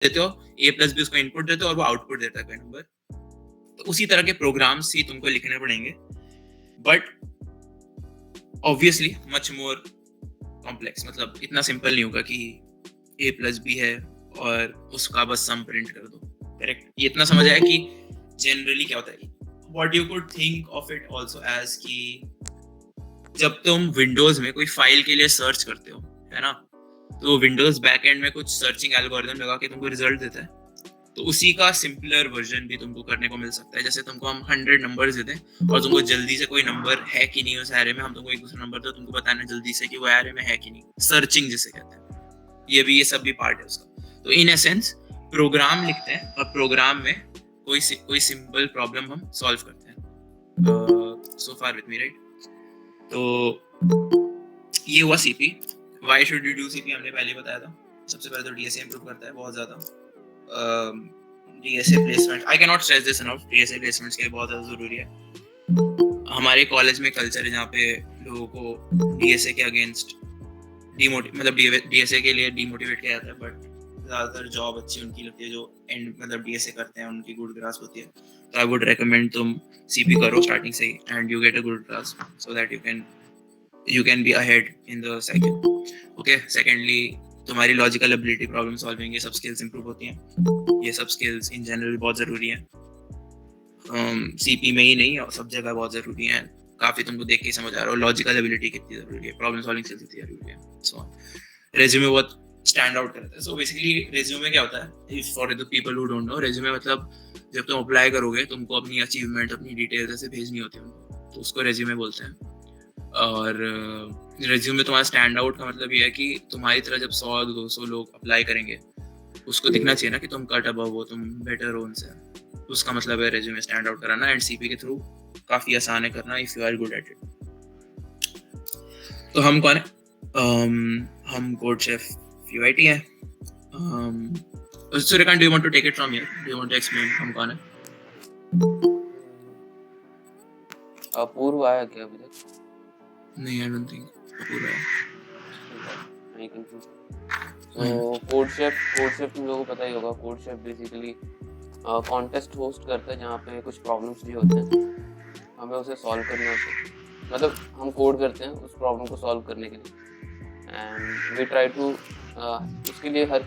देते हो, ए प्लस भी उसको इनपुट देते हो और वो आउटपुट देता है कोई नंबर। तो उसी तरह के प्रोग्राम्स ही तुमको लिखने पड़ेंगे, but obviously much more complex. मतलब इतना सिंपल नहीं होगा कि ए प्लस बी है और उसका बस सम प्रिंट कर दो। करेक्ट? ये इतना समझ आया कि जनरली क्या होता है। What you could think of it also as कि जब तुम विंडोज में कोई फाइल के लिए सर्च करते हो, है ना, तो विंडोज बैकएंड में कुछ सर्चिंग एल्गोरिथम लगा के तुमको रिजल्ट देता है। तो उसी का सिंपलर वर्जन भी तुमको करने को मिल सकता है। जैसे तुमको हम 100 नंबर्स देते हैं और तुमको जल्दी से कोई नंबर है कि नहीं उस एरे में, हम तुमको एक दूसरा नंबर दो, तुमको बताना जल्दी से कि वो एरे में है कि नहीं। सर्चिंग जिसे कहते हैं, ये सब भी पार्ट है उसका। तो इन एसेंस प्रोग्राम लिखते हैं और प्रोग्राम में कोई सिंपल प्रॉब्लम हम सॉल्व करते हैं। सो फार विद मी, राइट? तो ये हुआ CP. Why should you do CP, हमने पहले बताया था। सबसे पहले तो डीएसए इंप्रूव करता है बहुत ज्यादा। DSA placement, I can not stress this enough, DSA placements के लिए बहुत ज्यादा जरूरी है। हमारे कॉलेज में कल्चर है जहाँ पे लोगों को डीएसए के अगेंस्ट मतलब डीएसए के लिए डिमोटिवेट किया जाता है, बट ज्यादातर जॉब अच्छी उनकी लगती है जो एंड मतलब डीएसए करते हैं, उनकी गुड ग्रास्प होती है। तो आई वुड रेकमेंड तुम सीपी करो स्टार्टिंग से ही and you get a good grasp so that you can be ahead in the cycle. Okay, secondly तुम्हारी लॉजिकल एबिलिटी, प्रॉब्लम सॉल्विंग, ये सब स्किल्स इंप्रूव होती हैं। ये सब स्किल्स इन जनरल बहुत जरूरी हैं। सीपी में ही नहीं और सब जगह बहुत जरूरी है। काफी तुमको देख के समझ आ रहा हो लॉजिकल एबिलिटी कितनी जरूरी है, प्रॉब्लम सॉल्विंग स्किल्स कितनी जरूरी है। सो रेज्यूमे बहुत स्टैंड आउट करता है। सो बेसिकली रेज्यूमे क्या होता है, if for the people who don't know, resume मतलब जब तुम अप्लाई करोगे तुमको अपनी अचीवमेंट, अपनी डिटेल्स ऐसे भेजनी होती है उनको, तो उसको रेज्यूमे बोलते हैं। और रेज्यूमे तुम्हारा स्टैंड आउट का मतलब ये है कि तुम्हारी तरह जब 100-200 लोग अप्लाई करेंगे, उसको दिखना चाहिए ना कि तुम कट अबव हो, तुम बेटर हो उनसे। उसका मतलब है रेज्यूमे स्टैंड आउट कराना, एंड सीपी के थ्रू काफी आसान है करना if you are good at it. तो हम कौन है? हम कोड शेफ यूआईटी है। Suryakant, do you want to take it from here? Do you want to explain हम कौन है? अपूर्व आया क्या अभी तक? नहीं, आई डोंट थिंक पूरा है। तो कोड शेफ तुम लोगों को पता ही होगा। Code chef basically contest host करता है जहाँ पे कुछ प्रॉब्लम्स भी होते हैं, हमें उसे सॉल्व करना होता है। मतलब हम कोड करते हैं उस प्रॉब्लम को सॉल्व करने के लिए, एंड वी ट्राई टू उसके लिए हर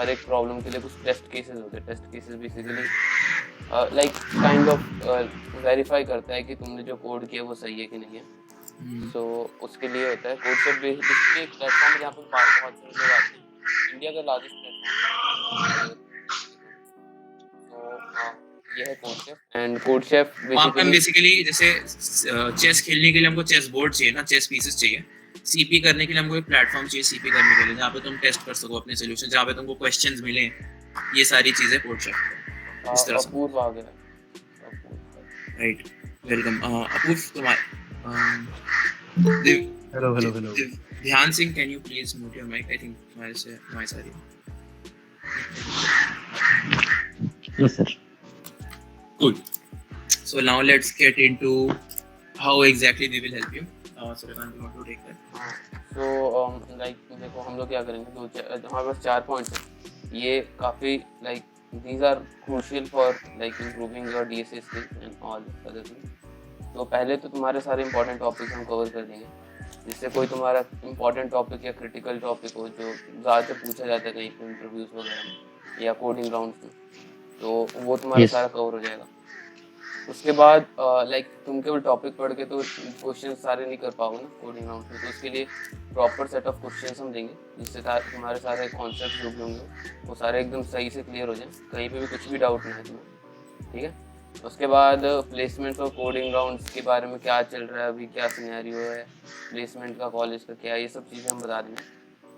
एक प्रॉब्लम के लिए कुछ टेस्ट केसेस होते हैं। Test cases basically like kind of verify करता है कि तुमने जो कोड किया वो सही है कि नहीं है। सो उसके लिए होता है कोड शेफ। बेसिकली एक प्लेटफॉर्म है जहाँ पे बहुत सारे लोग आते हैं। इंडिया का लार्जेस्ट प्लेटफॉर्म। तो ये है code chef. And code chef basically जैसे चेस खेलने के लिए हमको चेस बोर्ड चाहिए ना, चेस पीसेस चाहिए। सीपी करने के लिए हमको एक प्लेटफॉर्म चाहिए सीपी करने के लिए, जहाँ पे तुम टेस्ट कर सको अपने सॉल्यूशन, जहाँ पे तुमको क्वेश्चंस मिले। ये सारी चीजें कोड शेफ इस तरह से। अपूर्व आ गया। Right, welcome Apoorv. तुम्हारे hello Dhyan Singh, can you please mute your mic? I think तुम्हारे से नॉइस आ रही है। Yes sir. Good. So now let's get into how exactly we will help you. Suryakanth, you want to take that? So like देखो हम लोग क्या करेंगे, हमारे पास 4 पॉइंट्स हैं। ये काफ़ी these are crucial for improving your DSA skills and all other things. तो पहले तो तुम्हारे सारे इंपॉर्टेंट टॉपिक्स हम कवर कर देंगे, जिससे कोई तुम्हारा इंपॉर्टेंट टॉपिक या क्रिटिकल टॉपिक हो जो ज़्यादातर पूछा जाता है कहीं पे इंटरव्यूज वगैरह में या कोडिंग राउंड्स में, तो वो तुम्हारा सारा कवर हो जाएगा। उसके बाद तुम केवल टॉपिक पढ़ के तो क्वेश्चन सारे नहीं कर पाओगे ना कोडिंग राउंड में, तो उसके लिए प्रॉपर सेट ऑफ क्वेश्चंस हम देंगे, जिससे तुम्हारे सारे कॉन्सेप्ट जो भी होंगे वो सारे एकदम सही से क्लियर हो जाए, कहीं पे भी कुछ भी डाउट ना है तुम्हें। ठीक है। उसके बाद प्लेसमेंट और कोडिंग राउंड्स के बारे में क्या चल रहा है अभी, क्या सिनेरियो है प्लेसमेंट का, कॉलेज का क्या, ये सब चीज़ें हम बता देंगे।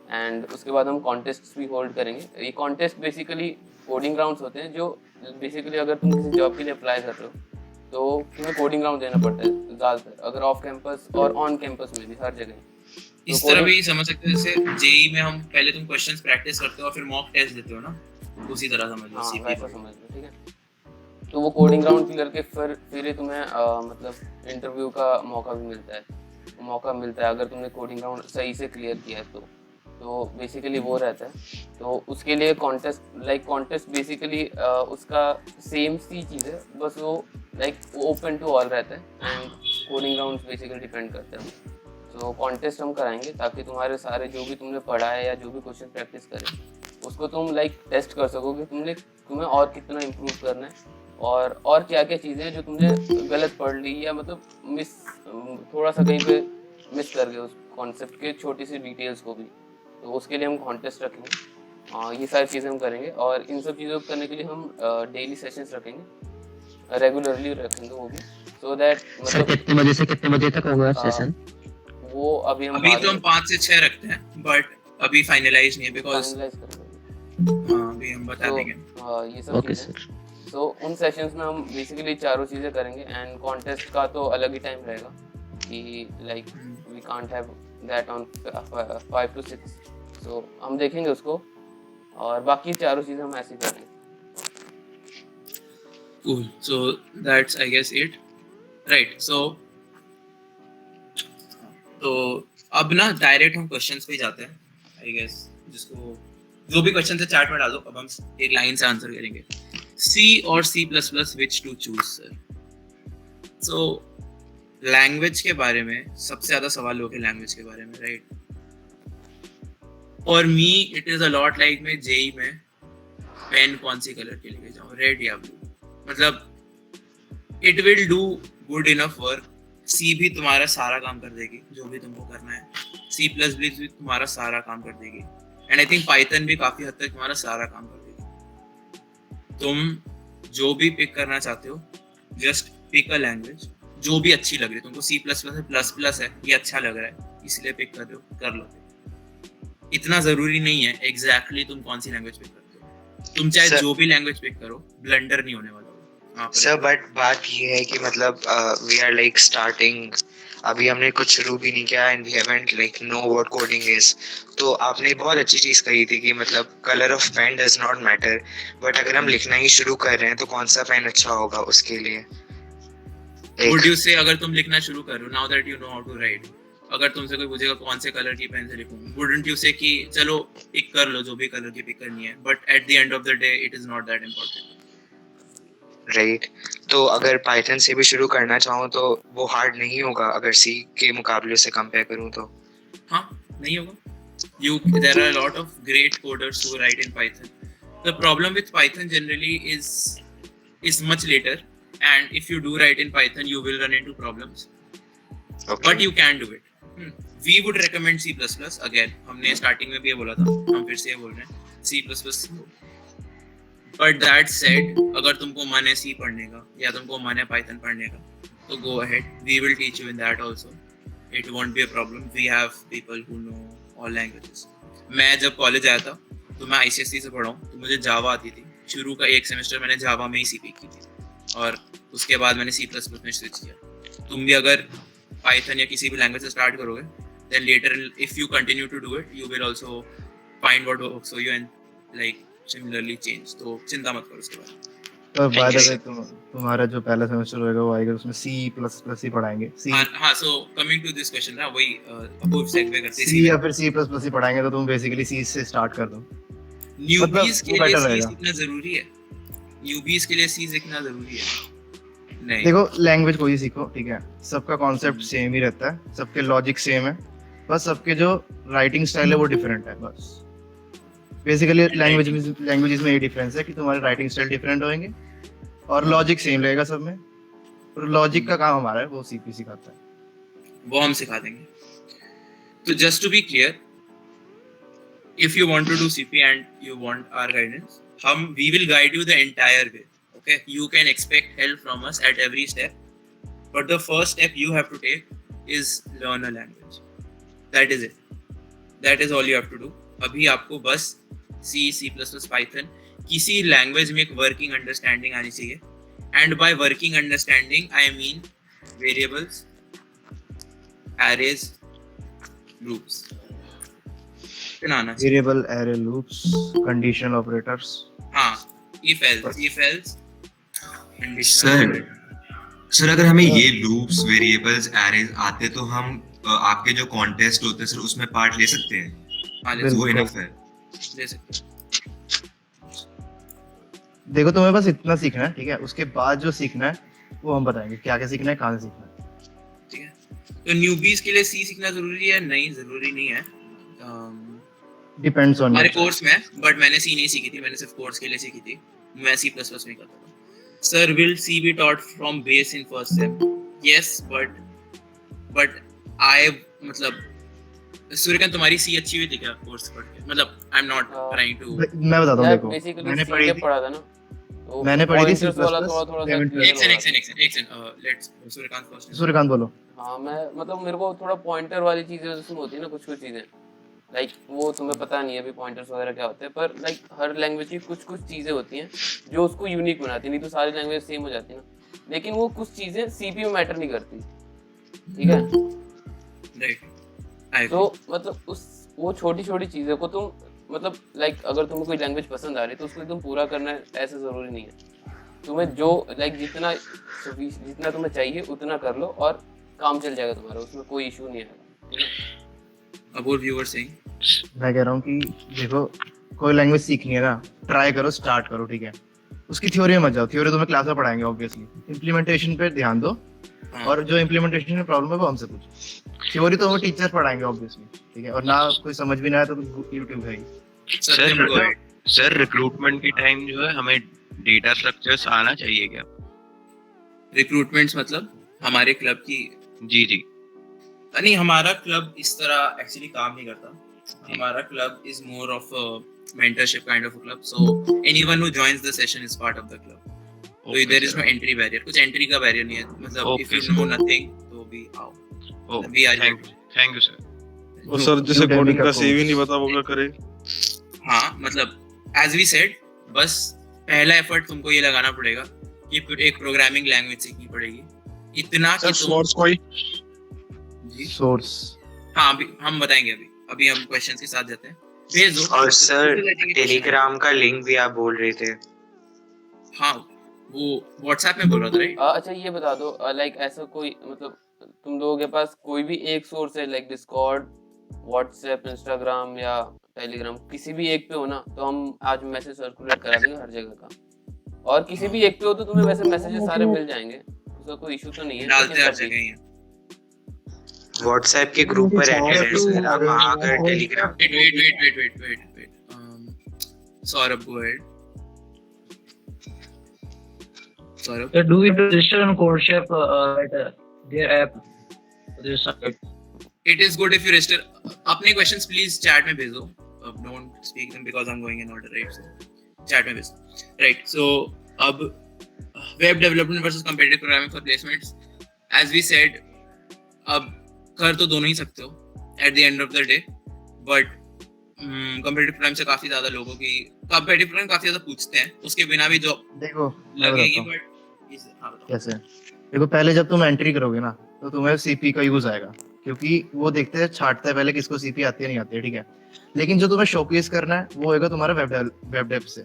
एंड उसके बाद हम कॉन्टेस्ट भी होल्ड करेंगे। ये कॉन्टेस्ट बेसिकली कोडिंग राउंड्स होते हैं, जो बेसिकली अगर तुम किसी जॉब के लिए अप्लाई कर रहे हो तो तुम्हें कोडिंग राउंड देना पड़ता है ज़्यादातर, अगर ऑफ कैंपस और ऑन कैंपस में भी, हर जगह। इस तरह भी समझ सकते हैं जैसे जेई में हम पहले तुम क्वेश्चंस प्रैक्टिस करते हो और फिर मॉक टेस्ट देते हो ना, उसी तरह समझ लो। हाँ, वैसा समझ लो। ठीक है। तो वो कोडिंग राउंड क्लियर के फिर तुम्हें मतलब इंटरव्यू का मौका भी मिलता है। मौका मिलता है अगर तुमने कोडिंग राउंड सही से क्लियर किया है तो। तो बेसिकली वो रहता है। तो उसके लिए कॉन्टेस्ट बेसिकली उसका सेम सी चीज़ है, बस वो ओपन टू ऑल रहता है and scoring rounds basically depend करते हैं। तो कॉन्टेस्ट हम कराएंगे ताकि तुम्हारे सारे जो भी तुमने पढ़ा है या जो भी क्वेश्चन प्रैक्टिस करे उसको तुम टेस्ट कर सको कि तुम्हें और कितना इम्प्रूव करना है और क्या क्या चीज़ें हैं जो तुमने गलत पढ़ ली या मतलब थोड़ा सा कहीं पे मिस कर गए उस कॉन्सेप्ट के छोटी सी डिटेल्स को भी। तो उसके लिए हम कॉन्टेस्ट रखेंगे, ये सारी चीज़ें हम करेंगे और इन सब चीज़ों को करने के लिए हम डेली सेशंस रखेंगे, रेगुलरली रखेंगे वो भी, सो दैट सर कितने बजे से कितने बजे तक होगा सेशन? वो अभी तो हम 5 से 6 रखते हैं, बट अभी फाइनलाइज नहीं है बिकॉज़ फाइनलाइज करेंगे। अभी हम बता देंगे। ये सब ओके चीज़ें, सर। तो उन सेशंस में हम बेसिकली चारों चीज़ें करेंगे एंड कॉन्टेस्ट का तो अलग ही टाइम रहेगा कि we can't have that on 5 to 6, so हम देखेंगे उसको और बाकी चारों चीज़ें हम ऐसे ही करेंगे। Cool. So that's I guess it. Right. तो अब ना डायरेक्ट हम क्वेश्चंस पे जाते हैं आई गेस, जिसको जो भी क्वेश्चन है चैट में डाल दो, अब हम एक लाइन से आंसर करेंगे। C और C++ which to choose sir? So language के बारे में सबसे ज्यादा सवाल लोग हैं लैंग्वेज के बारे में, right? For me it is a lot like मैं जेई में पेन कौन सी कलर के लेके जाऊं, रेड या ब्लू, मतलब it will do good enough work. C भी तुम्हारा सारा काम कर देगी जो भी तुमको करना है, C++ भी तुम्हारा सारा काम कर देगी एंड आई थिंक पाइथन भी काफी हद तक तुम्हारा सारा काम कर देगी। तुम जो भी पिक करना चाहते हो जस्ट पिक अ लैंग्वेज जो भी अच्छी लग रही है तुमको। C++ है ये अच्छा लग रहा है इसलिए पिक कर रहे हो, कर लो। इतना जरूरी नहीं है एग्जैक्टली तुम कौन सी लैंग्वेज पिक करते हो, तुम चाहे जो भी लैंग्वेज पिक करो ब्लंडर नहीं होने वाला। सर बट बात ये है कि मतलब वी आर लाइक स्टार्टिंग, अभी हमने कुछ शुरू भी नहीं किया and we haven't like know what coding is. तो आपने बहुत अच्छी चीज कही थी कि मतलब colour of pen does not matter, but अगर हम लिखना ही शुरू कर रहे हैं तो कौन सा पेन अच्छा होगा उसके लिए? Would you say अगर तुम लिखना शुरू करो, now that you know how to write, अगर तुमसे कोई पूछेगा कौन से कलर की पेन से लिखूं, wouldn't you say कि चलो पिक कर लो जो भी कलर की पिक करनी है, but at the end of the day it is not that important. Right तो अगर पाइथन से भी शुरू करना चाहूँ तो वो हार्ड नहीं होगा अगर सी के मुकाबले से कंपेयर करूँ तो? हाँ नहीं होगा। There are a lot of great coders who write in Python. The problem with Python generally is much later, and if you do write in Python you will run into problems. Okay. But you can do it. We would recommend C++ again. हमने starting में भी ये बोला था, हम फिर से ये बोल रहे हैं C++। But that said, अगर तुमको मन है C पढ़ने का या तुमको मन है Python पढ़ने का तो go ahead. We will teach you in that also. It won't be a problem. We have people who know all languages. मैं जब कॉलेज आया था तो मैं ICSE से पढ़ा हूँ, तो मुझे जावा आती थी। शुरू का एक सेमेस्टर मैंने जावा में ही सी की थी और उसके बाद मैंने C++ में स्विच किया। तुम भी अगर पाइथन या किसी भी लैंग्वेज से स्टार्ट करोगे then later if you continue to do it you will also find what works for you and like similarly change। तो चिंता मत करो उसके बाद। तो बाय द वे तुम्हारा जो पहला सेमेस्टर होएगा वो आएगा उसमें C++ ही पढ़ाएंगे। हाँ so coming to this question ना वही अबव सेगवे करते C या फिर C++ ही पढ़ाएंगे तो तुम बेसिकली C से स्टार्ट कर दो। न्यूबीज के लिए C सीखना जरूरी है, न्यूबीज के लिए C सीखना जरूरी है। नहीं देखो लैंग्वेज कोई सीखो ठीक है, सबका कॉन्सेप्ट सेम ही रहता है, सबके लॉजिक सेम है, बस सबके जो राइटिंग स्टाइल है वो डिफरेंट है बस। बेसिकली लैंग्वेजेस में ये डिफरेंस है कि तुम्हारे राइटिंग स्टाइल डिफरेंट होंगे और लॉजिक सेम रहेगा सब में, और लॉजिक का काम हमारा है वो सीपी सिखाता है, वो हम सिखा देंगे। तो just to be clear, if you want to do CP and you want our guidance, we will guide you the entire way. Okay, you can expect help from us at every step, but the first step you have to take is learn a language. That is it. That is all you have to do. अभी आपको बस C, C++, Python किसी language में एक working understanding आनी चाहिए, and by working understanding I mean variables, arrays, loops. Variable, array, loops, conditional operators. हाँ, if else conditional। Sir अगर हमें ये लूप्स, वेरिएबल्स, एरेज आते तो हम आपके जो कॉन्टेस्ट होते हैं सर उसमें पार्ट ले सकते हैं? हाँ ले बिल्कुल। वो इनफ है। ले सकते हो। देखो तुम्हें बस इतना सीखना है, ठीक है, उसके बाद जो सीखना है वो हम बताएंगे, क्या क्या सीखना है, कहाँ से सीखना है। ठीक है, तो न्यूबीज के लिए सी सीखना जरूरी है? नहीं, जरूरी नहीं है। डिपेंड्स ऑन हमारे योर कोर्स में, बट मैंने सी नहीं सीखी थी, मैंने सिर्फ कोर्स के लिए सीखी थी। मैं सी प्लस प्लस में करता था। Sir, will C be taught from base in first sem? Yes, but I मतलब सूर्यकांत, तुम्हारी सी अच्छी हुई थी क्या कोर्स पढ़ के? मतलब I am not trying to. मैं बताता हूँ, यार देखो बेसिकली मैंने सी पढ़ी के थी, पढ़ा था ना, तो मैंने पढ़ी थी C++ pointers वाला थोड़ा सा 11th clear एक हो सेकंड, रहा एक सेकंड, एक सेकंड, एक second, let's Suryakant first. Suryakant बोलो। था। हाँ, मैं मतलब मेरे को थोड़ा पॉइंटर वाली चीजें उसमें होती है ना, कुछ चीजें लाइक वो तुम्हें पता नहीं है अभी पॉइंटर्स वगैरह क्या होते हैं, पर लाइक हर लैंग्वेज की कुछ चीजें होती हैं जो उसको यूनिक बनाती है, नहीं तो सारी लैंग्वेज सेम हो जाती है ना, लेकिन वो कुछ चीजें सीपी में मैटर नहीं करती, ठीक है। राइट, तो मतलब उस वो छोटी छोटी चीज़ों को तुम मतलब लाइक अगर तुम्हें कोई लैंग्वेज पसंद आ रही है तो उसको एकदम पूरा करना ऐसे ज़रूरी नहीं है। तुम्हें जो लाइक जितना तुम्हें चाहिए उतना कर लो और काम चल जाएगा तुम्हारा, उसमें कोई इशू नहीं आएगा, ठीक है। अब व्हाट यू वर सेइंग? मैं कह रहा हूँ कि देखो, कोई लैंग्वेज सीखनी है ना, ट्राई करो, स्टार्ट करो, ठीक है। उसकी थ्योरी में मत जाओ, थ्योरी तुम्हें क्लास में पढ़ाएंगे ऑब्वियसली। इम्प्लीमेंटेशन पे ध्यान दो, और जो इम्प्लीमेंटेशन में प्रॉब्लम है वो हमसे पूछो। थ्योरी तो हमें टीचर पढ़ाएंगे ऑब्वियसली, ठीक है, और ना कोई समझ भी ना आए तो यूट्यूब है ही। सत्यम, गो अहेड। सर रिक्रूटमेंट के टाइम जो है हमें डेटा स्ट्रक्चर्स आना चाहिए क्या? रिक्रूटमेंट्स मतलब हमारे क्लब की? जी जी। नहीं, हमारा क्लब इस तरह एक्चुअली काम नहीं करता। हमारा club is more of mentorship kind of a club, so anyone who joins the session is part of the club. So there is no entry barrier, कुछ entry का barrier नहीं है, मतलब if you know nothing तो भी आओ, we are here. Thank you sir. और sir जैसे कोडिंग का सी भी नहीं पता वो क्या करे? हाँ, मतलब as we said, बस पहला एफर्ट तुमको ये लगाना पड़ेगा कि एक प्रोग्रामिंग लैंग्वेज सीखनी पड़ेगी, इतना कि तुम सोर्स कोई सोर्स। हाँ अभी हम बताएंगे, अभी हम क्वेश्चंस के साथ जाते हैं। भेज दो। और सर टेलीग्राम का लिंक भी आप बोल रहे थे। हाँ, वो व्हाट्सएप में बोल रहा था, राइट? अच्छा ये बता दो लाइक ऐसा कोई मतलब तुम लोगों के पास कोई भी एक सोर्स है लाइक डिस्कॉर्ड, व्हाट्सएप, इंस्टाग्राम या टेलीग्राम, किसी भी एक पे हो ना तो हम आज मैसेज सर्कुलेट करा देंगे हर जगह का, और किसी भी एक पे हो तो तुम्हें वैसे मैसेजेस सारे मिल जाएंगे, उसका कोई इशू तो नहीं है। डालते हर जगह ही हैं। व्हाट्सएप के ग्रुप पर ऐड है सर, आप वहां अगर Telegram Wait. Saurabh, go ahead. Saurabh. So do we register on CodeShip at their app? Their site? It is good if you register. अपने questions please chat में भेजो. Don't speak them because I'm going in order, right? So chat में भेजो. Right. So अब web development versus competitive programming for placements. As we said, अब कर तो दोनों ही सकते हो at the end of the day, but competitive program से काफी ज्यादा लोगों की competitive program काफी ज्यादा पूछते हैं, उसके बिना भी जॉब देखो मैं लगेगी, बताता हूँ but कैसे। देखो पहले जब तुम एंट्री करोगे ना तो तुम्हें सीपी का यूज आएगा, क्योंकि वो देखते हैं, छांटते हैं पहले किसको सीपी आती है नहीं आती है, ठीक है। लेकिन जो तुम्हें शोकेस करना है वो होगा तुम्हारा वेब डेव से।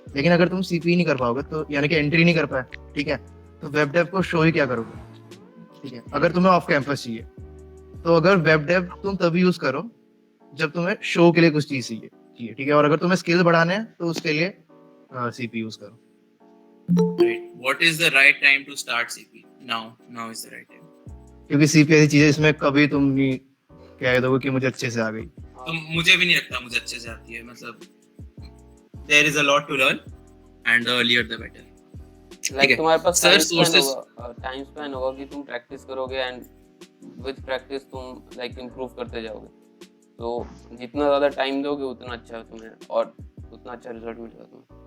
लेकिन अगर तुम सीपी नहीं कर पाओगे तो यानी कि एंट्री नहीं कर पाए, ठीक है, तो वेब डेव को शो ही क्या करोगे, ठीक है। अगर तुम्हें ऑफ कैंपस चाहिए तो अगर वेब डेव तुम तभी यूज करो जब तुम्हें शो के लिए कुछ चीज चाहिए, ठीक है। और अगर तुम्हें स्किल बढ़ाने हैं तो उसके लिए सीपी यूज करो। right. What is the right time to start CP? Now is the right time. क्योंकि सीपी ऐसी चीज है इसमें कभी तुम नहीं कह दोगे कि मुझे अच्छे से आ गई। तो मुझे भी नहीं लगता मुझे अच्छे से आती है, मतलब there is a lot to learn and the earlier the better. Like तुम्हारे पास Sir, टाइम स्पैन होगा कि तुम प्रैक्टिस करोगे एंड विद प्रैक्टिस तुम लाइक इंप्रूव करते जाओगे, तो जितना ज़्यादा टाइम दोगे उतना अच्छा है तुम्हें और उतना अच्छा रिजल्ट मिलेगा तुम्हें।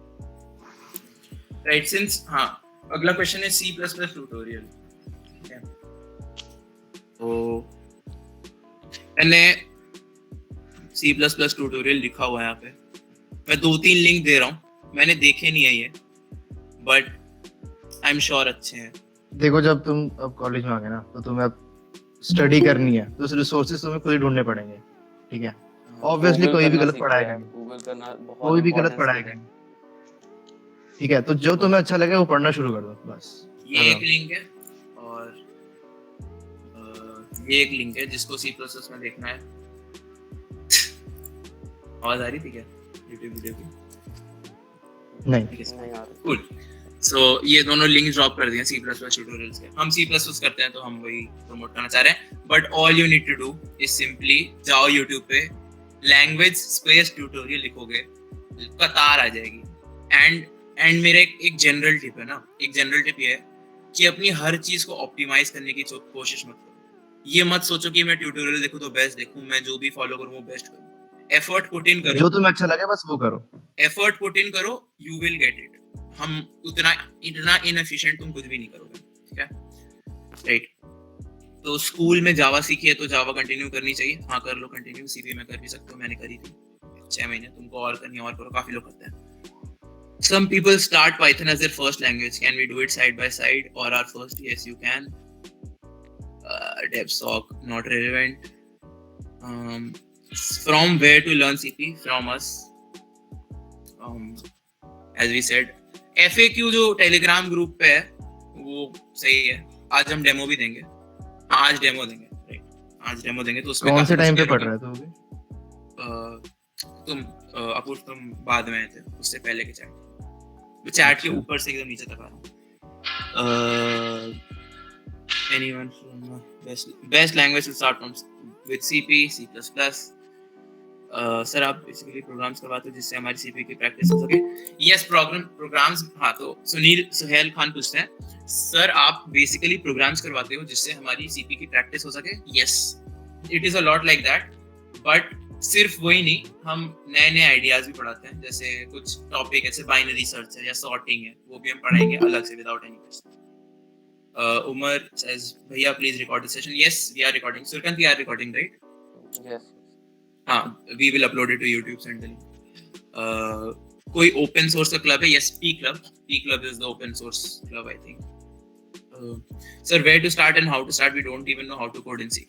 Right, since हाँ अगला क्वेश्चन है C++ ट्यूटोरियल। तो मैंने C++ ट्यूटोरियल लिखा हुआ है यहाँ पे, मैं 2-3 लिंक दे रहा हूँ, मैंने देखे नहीं है ये, बट आई एम श्योर अच्छे हैं। देखो जब तुम अब कॉलेज में आ गए ना तो तुम्हें अब स्टडी करनी है तो रिसोर्सेज तुम्हें खुद ही ढूंढने पड़ेंगे, ठीक है। ऑब्वियसली कोई भी गलत पढ़ाएगा नहीं, गूगल करना बहुत कोई भी गलत important पढ़ाएगा skill है। नहीं, ठीक है। तो जो तुम्हें अच्छा लगे वो पढ़ना शुरू कर दो बस। ये एक लिंक है और ये एक लिंक है जिसको C++ में देखना है। आवाज आ रही थी क्या YouTube वीडियो की? नहीं नहीं आ रहा। कूल। सो ये दोनों लिंक ड्रॉप कर दिए C++ ट्यूटोरियल्स के। हम C++ करते हैं तो हम वही प्रमोट करना चाह रहे हैं, but all you need to do is simply जाओ YouTube पे लैंग्वेज स्पेस ट्यूटोरियल लिखोगे, कतार आ जाएगी। एंड मेरा एक जनरल टिप है ना, एक जनरल टिप ये है कि अपनी हर चीज को ऑप्टिमाइज करने की कोशिश मत करो। ये मत सोचो कि मैं ट्यूटोरियल देखूं तो बेस्ट देखूं, मैं जो भी फॉलो करूं वो बेस्ट करूं। एफर्ट पुट इन करो, जो तुम्हें अच्छा लगे बस वो करो। एफर्ट पुट इन करो, यू विल गेट इट। हम इतना इनएफिशिएंट तुम कुछ भी नहीं करोगे, ठीक है? राइट। तो स्कूल में जावा सीखी है तो जावा कंटिन्यू करनी चाहिए। हाँ कर लो कंटिन्यू, सीवी में कर भी सकते हो, मैंने करी थी 6 महीने। तुमको और करनी और करो, काफी लोग करते हैं। Some people start Python as their first language. Can we do it side by side or our first? Yes, you can. DevSoc not relevant. From where to learn CP? From us. As we said, FAQ जो Telegram group पे है वो सही है। आज हम demo भी देंगे। आज डेमो देंगे, राइट? आज डेमो देंगे तो उसमें कौन से काफी टाइम पे कुछ पढ़ clear रहे थे होगा। तुम अपूर्व तुम बाद में आए थे, उससे पहले के चैट के ऊपर से एकदम नीचे तक आ रहा हूँ। Anyone from best language to start from with CP, C++. Sir आप बेसिकली प्रोग्राम्स करवाते हो जिससे हमारी सीपी की प्रैक्टिस हो सके? Yes, programs. हाँ, तो सुहेल खान पूछते हैं सर आप बेसिकली प्रोग्राम्स करवाते हो जिससे हमारी सीपी की प्रैक्टिस हो सके? Yes, it is a lot like that, but सिर्फ वही नहीं, हम नए नए आइडियाज भी पढ़ाते हैं। जैसे कुछ टॉपिक ऐसे बाइनरी सर्च है या सॉर्टिंग है, वो भी हम पढ़ाएंगे अलग से without any question. Umar says भैया please record the session. Yes, we are recording. Surkant, we are recording, right? Yes. हाँ, we will upload it to YouTube centrally. कोई open source का club है? Yes, P Club is the open source club, I think. Sir, where to start and how to start? We don't even know how to code in C.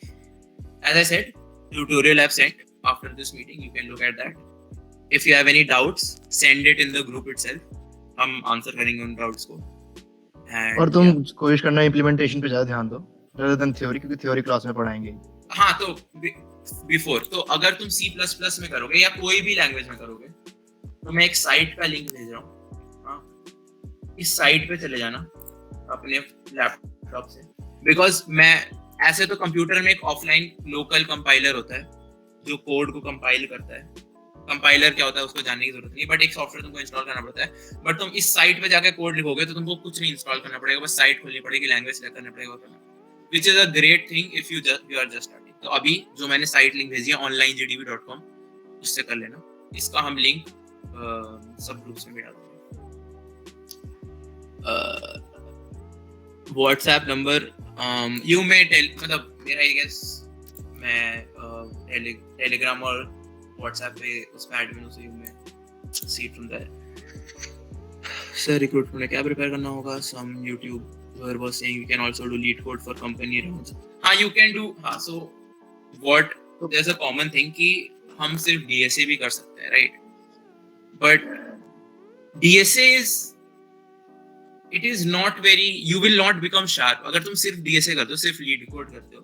As I said, tutorial I've sent after this meeting. You can look at that. If you have any doubts, send it in the group itself. हम answer करेंगे उन doubts को. And और तुम कोशिश करना implementation पे ज्यादा ध्यान दो rather than थ्योरी, क्योंकि थ्योरी क्लास में पढ़ाएंगे। हाँ, तो बिफोर तो अगर तुम C++ में करोगे या कोई भी लैंग्वेज में करोगे तो मैं एक साइट का लिंक भेज रहा हूँ। हाँ, इस साइट पे चले जाना अपने लैपटॉप से, बिकॉज मैं ऐसे तो कंप्यूटर में एक ऑफलाइन लोकल कंपाइलर होता है जो कोड को कंपाइल करता है। कंपाइलर क्या होता है उसको जानने की जरूरत नहीं, बट एक सॉफ्टवेयर तुमको इंस्टॉल करना पड़ता है। बट तुम इस साइट पे जाकर कोड लिखोगे तो तुमको कुछ नहीं इंस्टॉल करना पड़ेगा, बस साइट खोलनी पड़ेगी, लैंग्वेज सेलेक्ट करना पड़ेगा, which is a great thing if you are just starting. तो अभी जो मैंने साइट लिंक भेजी है onlinegdb.com, उससे कर लेना। इसका हम लिंक सब ग्रुप्स में भी डाल देंगे। WhatsApp number you may tell, मतलब मेरा आई गेस मैं टेलीग्राम और व्हाट्सएप पे उसमें एडमिन हूं, so you may see it from there. Sir recruitment में क्या प्रिपेयर करना होगा? Some YouTube was saying you can also do lead code for company rounds. You can do. So what? There's a common thing कि हम सिर्फ DSA भी कर सकते हैं, right? But DSA it is not very. You will not become sharp. अगर तुम सिर्फ DSA करते हो, सिर्फ lead code करते हो,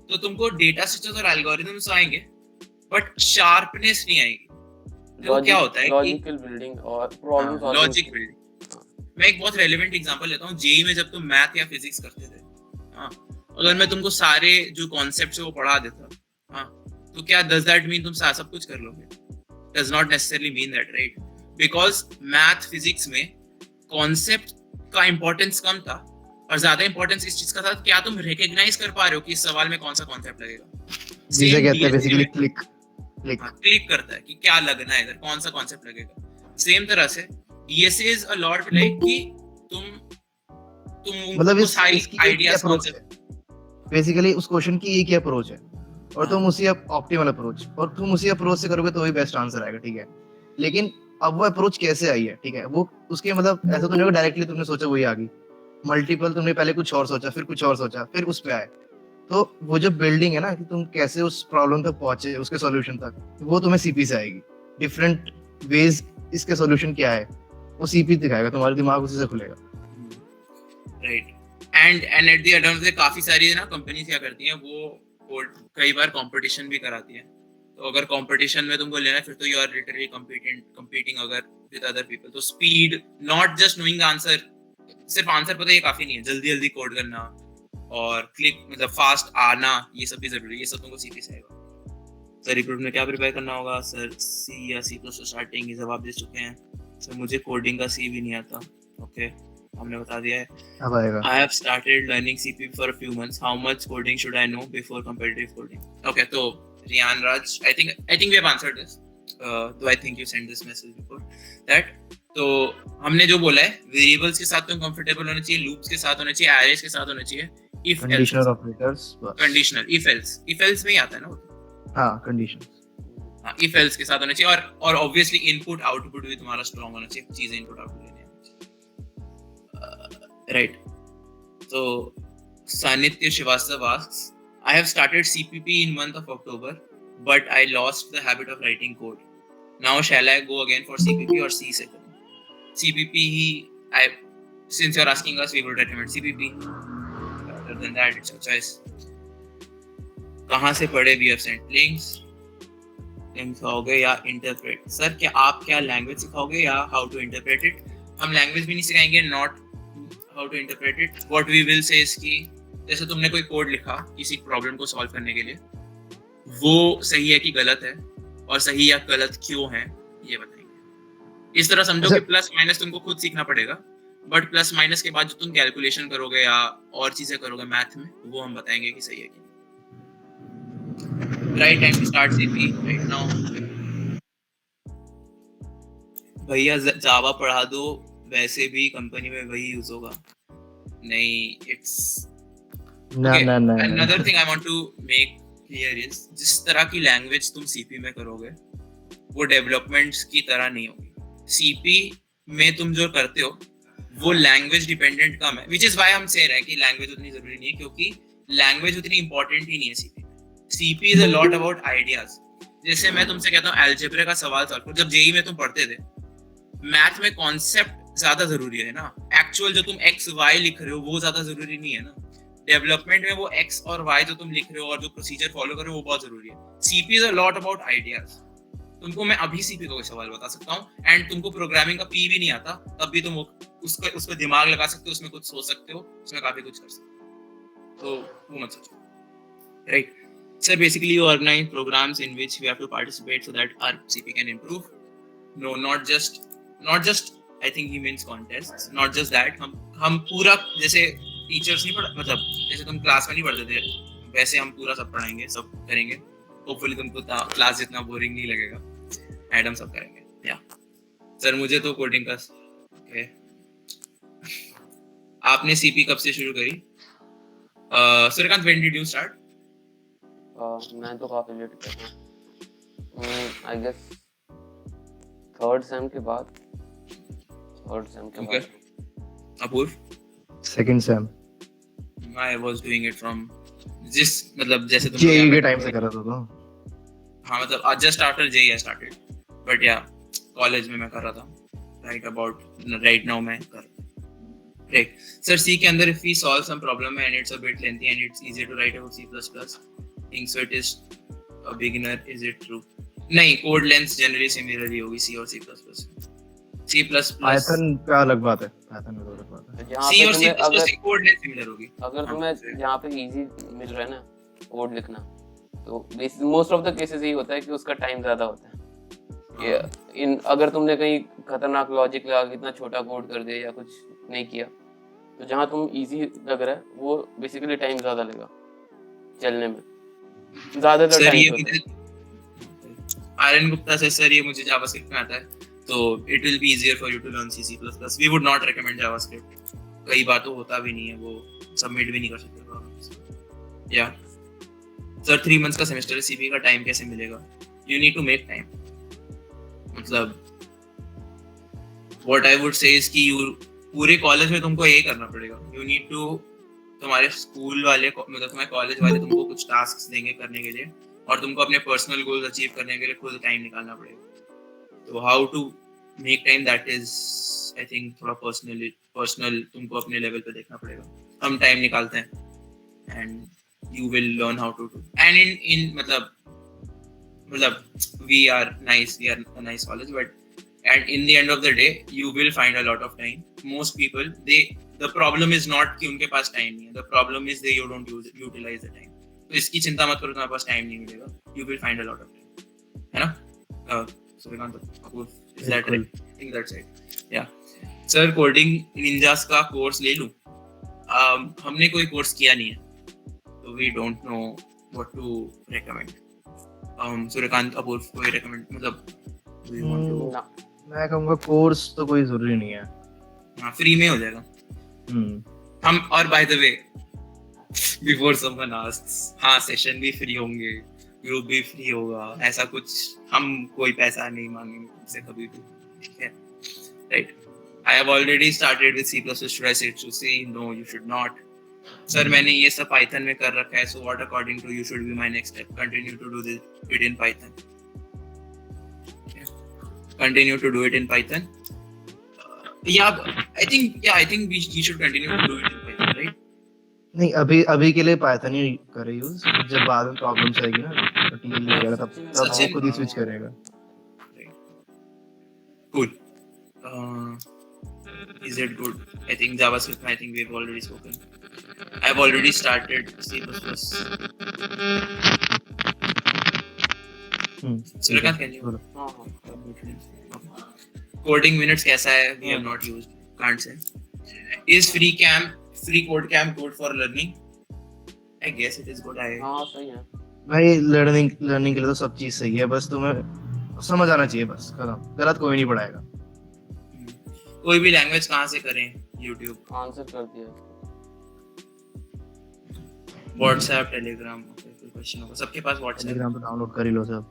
तो तुमको data structures और algorithms आएंगे, but sharpness नहीं आएगी। तो क्या होता है कि logical building और problem solving। Logic building. मैं एक बहुत रेलेवेंट एग्जांपल लेता हूँ। जेई में जब तुम मैथ या फिजिक्स करते थे, हाँ, अगर मैं तुमको सारे जो कॉन्सेप्ट्स है वो पढ़ा देता, हाँ, तो क्या डज दैट मीन तुम सब कुछ कर लोगे? Does not necessarily mean that, right? Because math physics में कॉन्सेप्ट का इंपॉर्टेंस कम था और ज्यादा इंपॉर्टेंस इस चीज का था क्या तुम रिकॉग्नाइज कर पा रहे हो कि इस सवाल में कौन सा कॉन्सेप्ट लगेगा। जिसे कहते हैं बेसिकली क्लिक करता है कि क्या लगना है इधर, कौन सा कॉन्सेप्ट लगेगा। सेम तरह से DSA is a lot like कि तुम मतलब इस आइडियाज कॉन्सेप्ट, बेसिकली उस क्वेश्चन की एक ही अप्रोच है और तुम उसी ऑप्टिमल अप्रोच और तुम उसी अप्रोच से करोगे तो वही बेस्ट आंसर आएगा, ठीक है? लेकिन अब वो अप्रोच कैसे आई है, ठीक है, वो उसके मतलब ऐसा तो नहीं डायरेक्टली तुमने सोचा वही आ गई। मल्टीपल तुमने पहले कुछ और सोचा, फिर कुछ और सोचा, फिर उस पे आए। तो वो जो बिल्डिंग है ना कि तुम कैसे उस प्रॉब्लम तक पहुंचे, उसके सॉल्यूशन तक, वो तुम्हें सीपी से आएगी। डिफरेंट वेज इसके सॉल्यूशन क्या है वो सीपी दिखाएगा, तुम्हारा दिमाग उसी से खुलेगा, right? And at the end of the काफी सारी ना कंपनीज क्या करती हैं, वो कई बार कंपटीशन भी कराती हैं तो अगर कंपटीशन में तुमको लेना है फिर तो यू आर लिटरली competing अगर विद अदर पीपल. तो speed, not just knowing the answer, सिर्फ आंसर पता ये काफी नहीं है, जल्दी जल्दी कोड करना और क्लिक मतलब फास्ट आना, ये सब भी जरूरी है. ये सब तुमको सीपी से आएगा. सर रिक्रूट में क्या प्रिपेयर करना होगा? सर सी या सी प्लस स्टार्टिंग ये सब आप दे चुके हैं. सर मुझे कोडिंग का सी भी नहीं आता. ओके, हमने बता दिया है. अब आएगा. I have started learning CP for a few months. How much coding should I know before competitive coding? Okay, so Riyan Raj, I think we have answered this. Though I think you sent this message before. That तो हमने जो बोला है, variables के साथ तुम comfortable होना चाहिए, लूप्स के साथ होना चाहिए, एरेज के साथ होना चाहिए, if conditional operators. Conditional, if else में ही आता है ना वो. हाँ, कंडीशंस. हाँ, if else के साथ होना चाहिए और ऑब्वियसली इनपुट आउटपुट भी तुम्हारा स्ट्रांग होना चाहिए. चीजें इनपुट आउटपुट लेने right. So Sanitya Srivastava asks, I have started CPP in month of October, but I lost the habit of writing code. Now shall I go again for CPP or C second? CPP, since you're asking us, we would recommend CPP. Other than that, it's your choice. कहाँ से पढ़े? We have sent links. Links सिखाओगे या interpret? Sir क्या आप क्या language सिखाओगे या how to interpret it? हम language भी नहीं सिखाएंगे, not how to interpret it. What we will say is कि जैसे तुमने कोई कोड लिखा किसी प्रॉब्लम को सॉल्व करने के लिए, वो सही है कि गलत है और सही या गलत क्यों है ये बताएंगे. इस तरह समझो कि प्लस माइनस तुमको खुद सीखना पड़ेगा, बट प्लस माइनस के बाद जो तुम कैलकुलेशन करोगे या और चीजें करोगे मैथ में, वो हम बताएंगे कि सही है कि नहीं. Right time to start CP right now. भैया जावा पढ़ा दो, वैसे भी कंपनी में वही यूज होगा. नहीं, इट्स ना. another thing I want to make clear is जिस तरह की लैंग्वेज तुम सीपी में करोगे वो डेवलपमेंट्स की तरह नहीं होगी. सीपी में तुम जो करते हो वो लैंग्वेज डिपेंडेंट कम है, विच इज व्हाई हम से रहे हैं कि लैंग्वेज उतनी जरूरी नहीं है, क्योंकि लैंग्वेज उतनी इंपॉर्टेंट ही नहीं है CP. CP is a lot about ideas. जैसे मैं तुमसे कहता हूँ अलजेब्रा का सवाल सॉल्व करो, जब जेई में तुम पढ़ते थे मैथ में कॉन्सेप्ट ज्यादा जरूरी है ना, एक्चुअल जो तुम एक्स वाई लिख रहे हो वो ज्यादा जरूरी नहीं है ना. डेवलपमेंट में वो एक्स और वाई जो तुम लिख रहे हो और जो प्रोसीजर फॉलो कर रहे हो वो बहुत जरूरी है. CP is a lot about ideas. तुमको मैं अभी सीपी का कोई सवाल बता सकता हूँ एंड तुमको प्रोग्रामिंग का पी भी नहीं आता, तब भी तुम उसको दिमाग लगा सकते हो, उसमें कुछ सोच सकते हो, उसमें काफी कुछ कर सकते हो. तो वो मत सोचो. Right sir, basically you organise programs in which we have to participate so that our CP can improve. No, not just I think he means contests, not just that. हम पूरा जैसे टीचर्स नहीं पढ़ा, मतलब जैसे तुम क्लास में नहीं पढ़ते थे वैसे हम पूरा सब पढ़ाएंगे, सब करेंगे. होपफुली तुमको क्लास जितना बोरिंग नहीं लगेगा एंड हम सब करेंगे. या सर मुझे तो कोडिंग का ओके. आपने सीपी कब से शुरू करी? Suryakant, when did you start? मैं तो काफी लेट कर आई गेस थर्ड सेम के बाद. Okay. Apurv? Second same. I was doing it from मतलब जैसे तुम जेई के टाइम से कर रहा था तो. हाँ मतलब just after JEE I started, but yeah college में मैं कर रहा था. right now मैं कर रहा हूँ. Right. Sir, C के अंदर if we solve some problem and it's a bit lengthy and it's easier to write about C++, think so it is a beginner, is it true? नहीं, code length generally similar ही होगी C और C++. C++ Python पे अलग बात है. Python में अलग बात है. C और C++ की कोड लेंथ सिमिलर होगी. अगर तुम्हें यहाँ पे इजी मिल रहा है ना कोड लिखना, तो मोस्ट ऑफ द केसेस यही होता है कि उसका टाइम ज्यादा होता है. अगर तुमने कहीं खतरनाक लॉजिक लगा के इतना छोटा कोड कर दिया या कुछ नहीं किया, तो जहाँ तुम इजी लग रहा है वो बेसिकली टाइम ज्यादा लगेगा चलने में, ज्यादातर टाइम. आर्यन गुप्ता से सर ये मुझे जावास्क्रिप्ट में आता है, तो it will be easier for you to learn C++. We would not recommend JavaScript. कई बार तो होता भी नहीं है, वो सबमिट भी नहीं कर सकते. या सर 3 months का सेमेस्टर है, सीपी का टाइम कैसे मिलेगा? You need to make time. मतलब what I would say is कि पूरे कॉलेज में तुमको यही करना पड़ेगा. You need to, तुम्हारे स्कूल वाले मतलब तुम्हारे कॉलेज वाले तुमको कुछ टास्क देंगे करने के लिए और तुमको अपने पर्सनल गोल्स अचीव करने के लिए खुद टाइम निकालना पड़ेगा. तो how to make time, that is I think थोड़ा पर्सनल तुमको अपने लेवल पे देखना पड़ेगा. हम टाइम निकालते हैं and you will learn how to do. And in मतलब मतलब we are a nice college, but at in the end of the day you will find a lot of time. Most people, the problem is not कि उनके पास time नहीं है, the problem is you don't utilize the time. तो इसकी चिंता मत करो, तुम्हारे पास time नहीं मिलेगा, you will find a lot of time, है ना? Suryakant Kapoor, is that right? I think that's it. Yeah. Sir, coding ninjas का कोर्स ले लूं? हमने कोई कोर्स किया नहीं है, तो we don't know what to recommend. Suryakant Kapoor कोई recommend, मतलब do you want to? ना मैं कहूँगा कोर्स तो कोई जरूरी नहीं है। हाँ, फ्री में हो जाएगा। हम, और by the way, before someone asks, हाँ सेशन भी फ्री होंगे, ग्रुप भी फ्री होगा, ऐसा कुछ हम कोई पैसा नहीं मांगेंगे तुमसे कभी भी, ठीक है? Right? I have already started with C++. Should I say to C? No, you should not. Sir, मैंने ये सब Python में कर रखा है, so what according to you should be my next step? Continue to do it in Python. Continue to do it in Python. I think we should continue to do it in Python, right? नहीं, अभी के लिए Python ही करे use, जब बाद में problems आएगी ना तो टीएल लिखेगा, तब वो खुद ही स्विच करेगा। Cool. Is it good? I think JavaScript, I think we've already spoken. I've already started C++. Suryakanth, can you? Coding minutes कैसा है? We have not used. Can't say. Is free code camp good for learning? I guess it is good. हाँ सही है भाई, learning के लिए तो सब चीज सही है, बस तुम्हें समझ आना चाहिए, बस खत्म। गलत कोई नहीं पढ़ाएगा। कोई भी लैंग्वेज कहाँ से करें? YouTube, आंसर कर दिया। WhatsApp, Telegram, कोई क्वेश्चन होगा, सबके पास WhatsApp, टेलीग्राम पे डाउनलोड कर ही लो सब।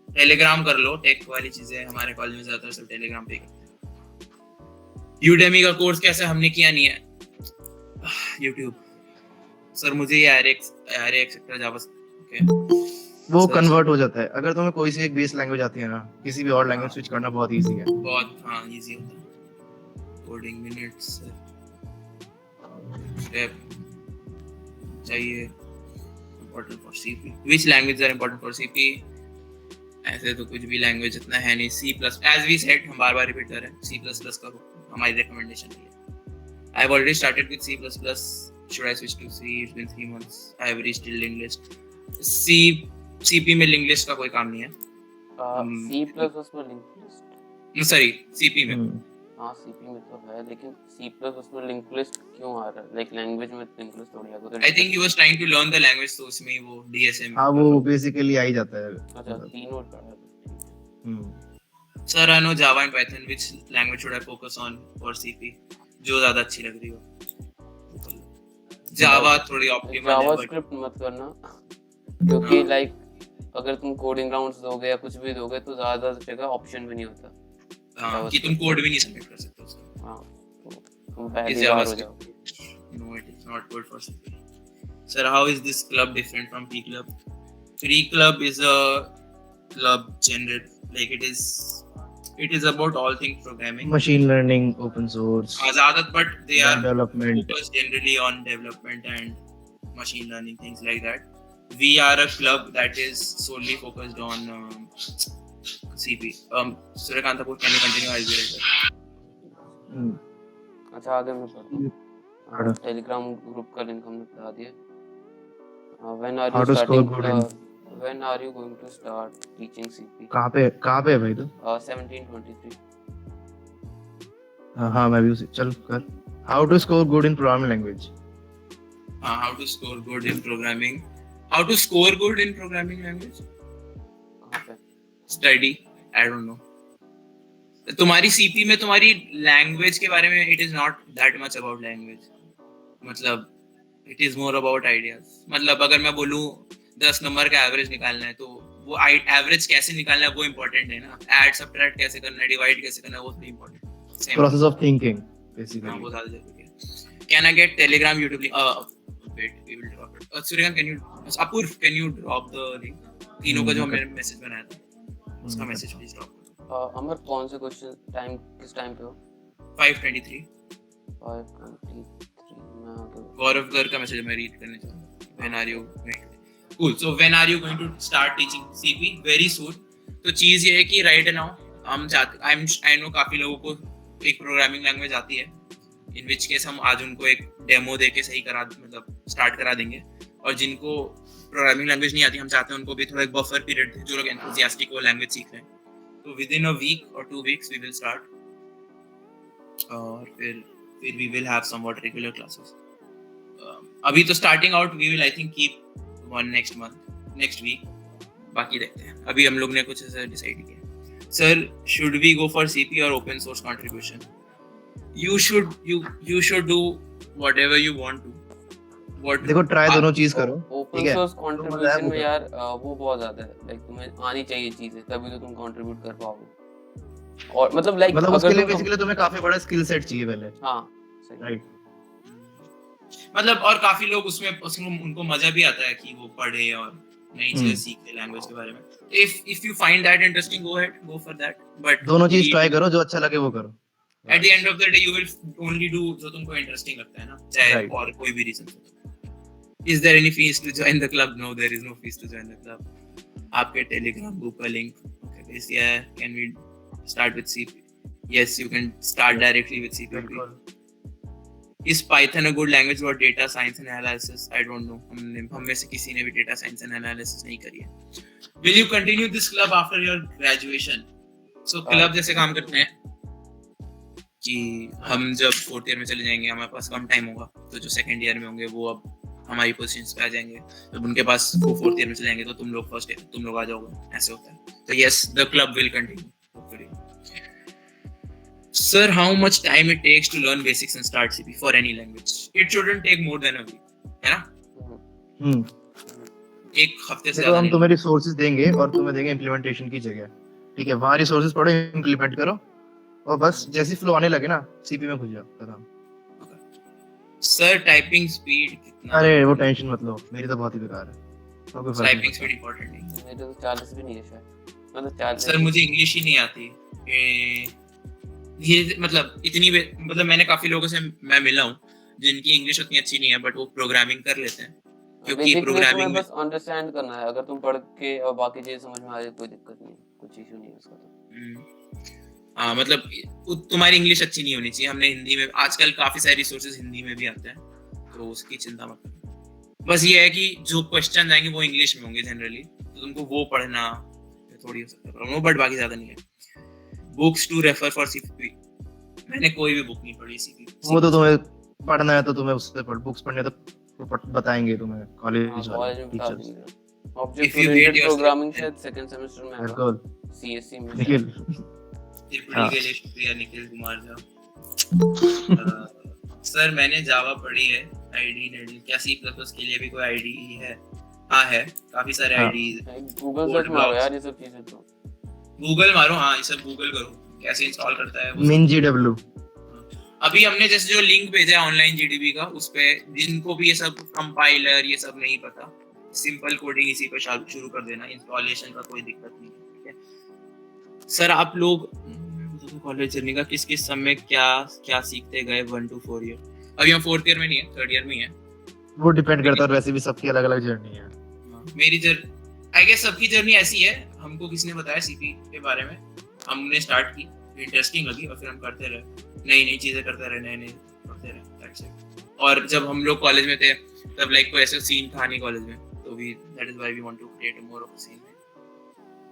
टेलीग्राम कर लो, टेक वाली चीजें हमारे कॉलेज में ज्यादातर सब टेलीग्राम पे करते हैं। यूडेमी का कोर्स कैसे हमने किया नहीं है? YouTube सर, मुझे ये एरे एक्सेप्टर जावा, ओके, वो कन्वर्ट हो जाता है। अगर तुम्हें कोई सी एक बेस लैंग्वेज आती है ना, किसी भी और लैंग्वेज स्विच करना बहुत इजी है। बहुत हाँ इजी होता है। कोडिंग मिनट्स स्टेप चाहिए, important for CP. Which language are important for CP? ऐसे तो कुछ भी लैंग्वेज इतना है नहीं। C++, एज वी सेड, हम बार-बार रिपीट कर रहे हैं, C++ करो, हमारी रिकमेंडेशन है। I have already started with C++. Should I switch to C? It's been 3 months. I have reached till linked list. CP में linked list का कोई काम नहीं है। C++ में लिंक लिस्ट, Sorry, CP में। हाँ CP में तो है, लेकिन C++ में लिंक लिस्ट क्यों आ रहा है? लाइक लैंग्वेज में लिंक लिस्ट थोड़ी आ गई। I think he was trying to learn the language, तो उसमें ही वो DSM। हाँ, वो बेसिकली आ ही जाता है। अच्छा, तीनों का है। Sir, I know Java and Python. Which language should I focus on for CP? जो ज्यादा अच्छी लग रही हो। Java थोड़ी ऑप्टिमल है, जावास्क्रिप्ट मत करना, क्योंकि लाइक अगर तुम कोडिंग राउंड्स दोगे या कुछ भी दोगे तो ज्यादा जगह ऑप्शन भी नहीं होता। हाँ, कि तुम कोड भी नहीं सबमिट कर सकते उसका। हाँ, तो तुम पहले Is बार हो JavaScript? जाओ। No, it is not good for CP. Sir, how is this club different from P Club? Free Club is a club generated, like it is about all things programming. Machine learning, open source, Azadat, but they are development. focused generally on development and machine learning, things like that. We are a club that is solely focused on CP. Suryakanth, can you continue? I'll be right back. अच्छा, आगे मैं पढ़ता हूँ। Telegram group का link हमने बता दिया। When are How you to score starting? good in- When are you going to start teaching CP? कहाँ पे है भाई तू? 1723। हाँ, मैं भी उसे चल कर। How to score good in programming language? How to score good in programming? How to score good in programming language? कहाँ पे? Study. I don't know. तुम्हारी CP में तुम्हारी लैंग्वेज के बारे में it is not that much about language. मतलब it is more about ideas. मतलब अगर मैं बोलूँ 10 नंबर का एवरेज निकालना है, तो वो एवरेज कैसे निकालना है वो इम्पोर्टेंट है ना। ऐड सब्ट्रैक्ट कैसे करना है, डिवाइड कैसे करना है, वो थोड़ी इम्पोर्टेंट है। Process of thinking, basically. हाँ, वो ज्यादा जरूरी है। Can I get Telegram, YouTube link? Wait, we will drop it. Suryakanth, Apurv, can you drop the link? तीनों का जो हमने मैसेज बनाया था, उसका मैसेज प्लीज ड्रॉप। अमर, कौन से क्वेश्चन टाइम किस टाइम पे हो? 5:23 5:23 मैं आगे। गौरव गर का मैसेज मैं रीड करने चाहूँगा। When are you going to? Cool. So when are you going to start teaching CP? Very soon. तो चीज ये है कि right now हम चाहते I know काफी लोगों को एक प्रोग्रामिंग लैंग्वेज आती है, in which case हम आज उनको एक डेमो देके सही करा मतलब स्टार्ट करा देंगे, और जिनको प्रोग्रामिंग लैंग्वेज नहीं आती हम चाहते हैं उनको भी थोड़ा एक बफर पीरियड दे, जो लोग एंथुसियास्टिक वो लैंग्वेज सीख रहे हैं, तो विद इन अ वीक और 2 weeks we will start, और फिर we will have somewhat regular classes. अभी तो starting out we will I think keep one next week, बाकी देखते हैं, अभी हम लोग ने कुछ ऐसा डिसाइड किया. Sir, should we go for CP or open source contribution? You should do whatever you want to. देखो ट्राई दोनों चीज करो. ओपन सोर्स कंट्रीब्यूशन में यार वो बहुत ज्यादा है, लाइक तुम्हें आनी चाहिए चीजें तभी तो तुम कंट्रीब्यूट कर पाओगे, और मतलब लाइक मतलब उसके लिए बेसिकली तुम्हें काफी बड़ा स्किल सेट चाहिए पहले. हां सही राइट. मतलब और काफी लोग उसमें उनको मजा भी आता है कि वो पढ़े और नई चीजें सीखे लैंग्वेज के बारे में. If you find that interesting, go ahead, go for that. But दोनों चीज ट्राई करो, जो अच्छा लगे वो करो. At the end of the day, you will only do जो तुमको interesting लगता है ना, चाहे और कोई भी reason हो. Is there any fees to join the club? No, there is no fees to join the club. आपके Telegram group का link. Okay, please, yeah. Can we start with CP? Yes, you can start directly with CP. Is Python a good language for data science and analysis? I don't know. हम में से किसी ने भी data science and analysis नहीं करी है. Will you continue this club after your graduation? So club जैसे काम करते हैं कि हम जब 4th year में चले जाएंगे हमारे पास कम टाइम होगा, तो जो 2nd year में होंगे वो अब हमारी पोजीशंस पे आ जाएंगे, जब उनके पास वो 4th year में चले जाएंगे तो तुम लोग आ जाओगे, ऐसे होता है. तो yes, the club will continue hopefully. Sir, how much time it takes to learn basics and start CP for any language? It shouldn't take more than a week, है ना? एक हफ्ते से तो ज्यादा हम नहीं. तुम्हें रिसोर्सेज देंगे और तुम्हें देंगे इम्प्लीमेंटेशन की जगह. ठीक है, वहाँ रिसोर्सेज पढ़ो, इम्प्लीमेंट करो, और बस जैसे फ्लो आने लगे ना सीपी में घुस जाओ. खत्म. Sir, typing speed कितना? अरे वो टेंशन मत लो, मेरी तो बहुत ही बेकार है. कोई फर्क टाइपिंग नहीं स्पीड इंपॉर्टेंट नहीं. मेरे तो 40 भी नहीं है शायद, मतलब 40. सर मुझे इंग्लिश ही नहीं आती. ये मतलब मतलब मैंने काफी लोगों से मैं मिला हूँ जिनकी इंग्लिश उतनी अच्छी नहीं है बट वो प्रोग्रामिंग कर लेते हैं, क्योंकि प्रोग्रामिंग में बस अंडरस्टैंड करना है. अगर तुम पढ़ के और बाकी चीजें समझ में आ जाए कोई दिक्कत नहीं, कुछ इशू नहीं है उसका. तो हाँ मतलब तुम्हारी इंग्लिश अच्छी नहीं होनी चाहिए. हमने हिंदी में आजकल काफी सारे रिसोर्सेज हिंदी में भी आते हैं, तो उसकी चिंता मत करो. बस ये है कि जो क्वेश्चन आएंगे वो इंग्लिश में होंगे जनरली, तो तुमको वो पढ़ना थोड़ी हो सकता है प्रॉब्लम, बट बाकी ज्यादा नहीं है. Books to refer for CP, मैंने कोई भी बुक नहीं पढ़ी सीपी. वो तो तुम्हें पढ़ना है तो तुम्हें उससे बुक्स पढ़ने तो बताएंगे तुम्हें कॉलेज कॉलेज वाले में बता टीचर्स. देंगे. Object If you rate oriented yourself- programming शायद सेकंड सेमेस्टर में आएगा, बिल्कुल. सीएससी में. निखिल त्रिपुटी के लिए शुक्रिया निखिल कुमार जी. सर मैंने जावा पढ़ी है, आईडी नेडल. क्या सी प्लस प्लस के लिए भी कोई आईडी है? हाँ है, काफी सारे हाँ. आईडी. गूगल सर्च मारो यार ये सब चीजें. तो गूगल मारो, हाँ ये सब गूगल करो कैसे इंस्टॉल करता है वो. MinGW. अभी हमने जैसे जो लिंक भेजा है ऑनलाइन जीडीबी का, उस पे जिनको भी ये सब कंपाइलर ये सब नहीं पता, सिंपल कोडिंग इसी पे शुरू कर देना. इंस्टॉलेशन का कोई दिक्कत नहीं है. ठीक है सर, आप लोग कॉलेज जर्नी का किस किस समय क्या सीखते गए 1 to 4 ईयर? अभी हम 4th ईयर में नहीं है, 3rd ईयर में ही है. वो डिपेंड करता है, वैसे भी सबकी अलग अलग जर्नी है. मेरी आई गेस सबकी जर्नी ऐसी है. हमको किसी ने बताया सीपी के बारे में, हमने स्टार्ट की, इंटरेस्टिंग लगी और फिर हम करते रहे, नई चीजें करते रहे, नए पढ़ते रहे. That's it. और जब हम लोग कॉलेज में थे तब लाइक कोई ऐसा सीन था नहीं कॉलेज में, तो we that is why we want to create more of a scene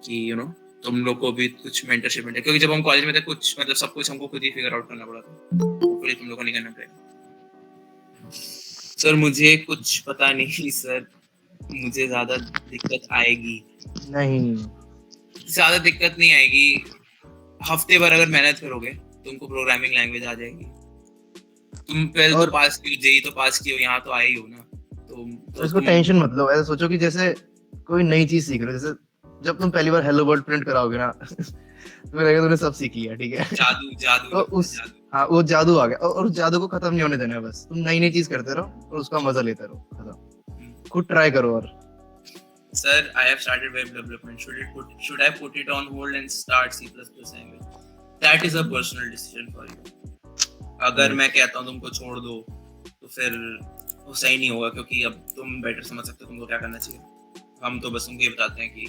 कि यू नो तुम लोग को भी कुछ मेंटरशिप मिले, क्योंकि जब हम कॉलेज में थे कुछ मतलब सब कुछ हमको खुद ही फिगर आउट करना पड़ा था, फिर तुम लोगों को नहीं करना पड़ेगा. सर मुझे कुछ पता नहीं सर, मुझे ज्यादा दिक्कत आएगी नहीं. ज्यादा दिक्कत नहीं आएगी. हफ्ते भर अगर मेहनत करोगे तुमको प्रोग्रामिंग लैंग्वेज आ जाएगी. तुम पहले तो पास कियो, जेई तो पास कियो, यहाँ तो आए ही हो ना, तो इसको टेंशन मत लो. ऐसा सोचो कि जैसे कोई नई चीज सीख रहे हो. जैसे जब तुम पहली बार हेलो वर्ल्ड प्रिंट कराओगे ना तो लगेगा तुमने सब सीख लिया. ठीक है, जादू तो हाँ वो जादू आ गया, और उस जादू को खत्म नहीं होने देना है. बस तुम नई चीज करते रहो और उसका मजा लेते रहो. खत्म. खुद ट्राई करो. और Sir, I have started web development. Should I put it on hold and start C++ language? That is a personal decision for you. अगर मैं कहता हूँ तुमको छोड़ दो तो फिर वो सही नहीं होगा, क्योंकि अब तुम बेटर समझ सकते हो तुमको क्या करना चाहिए. हम तो बस उनको ये बताते हैं कि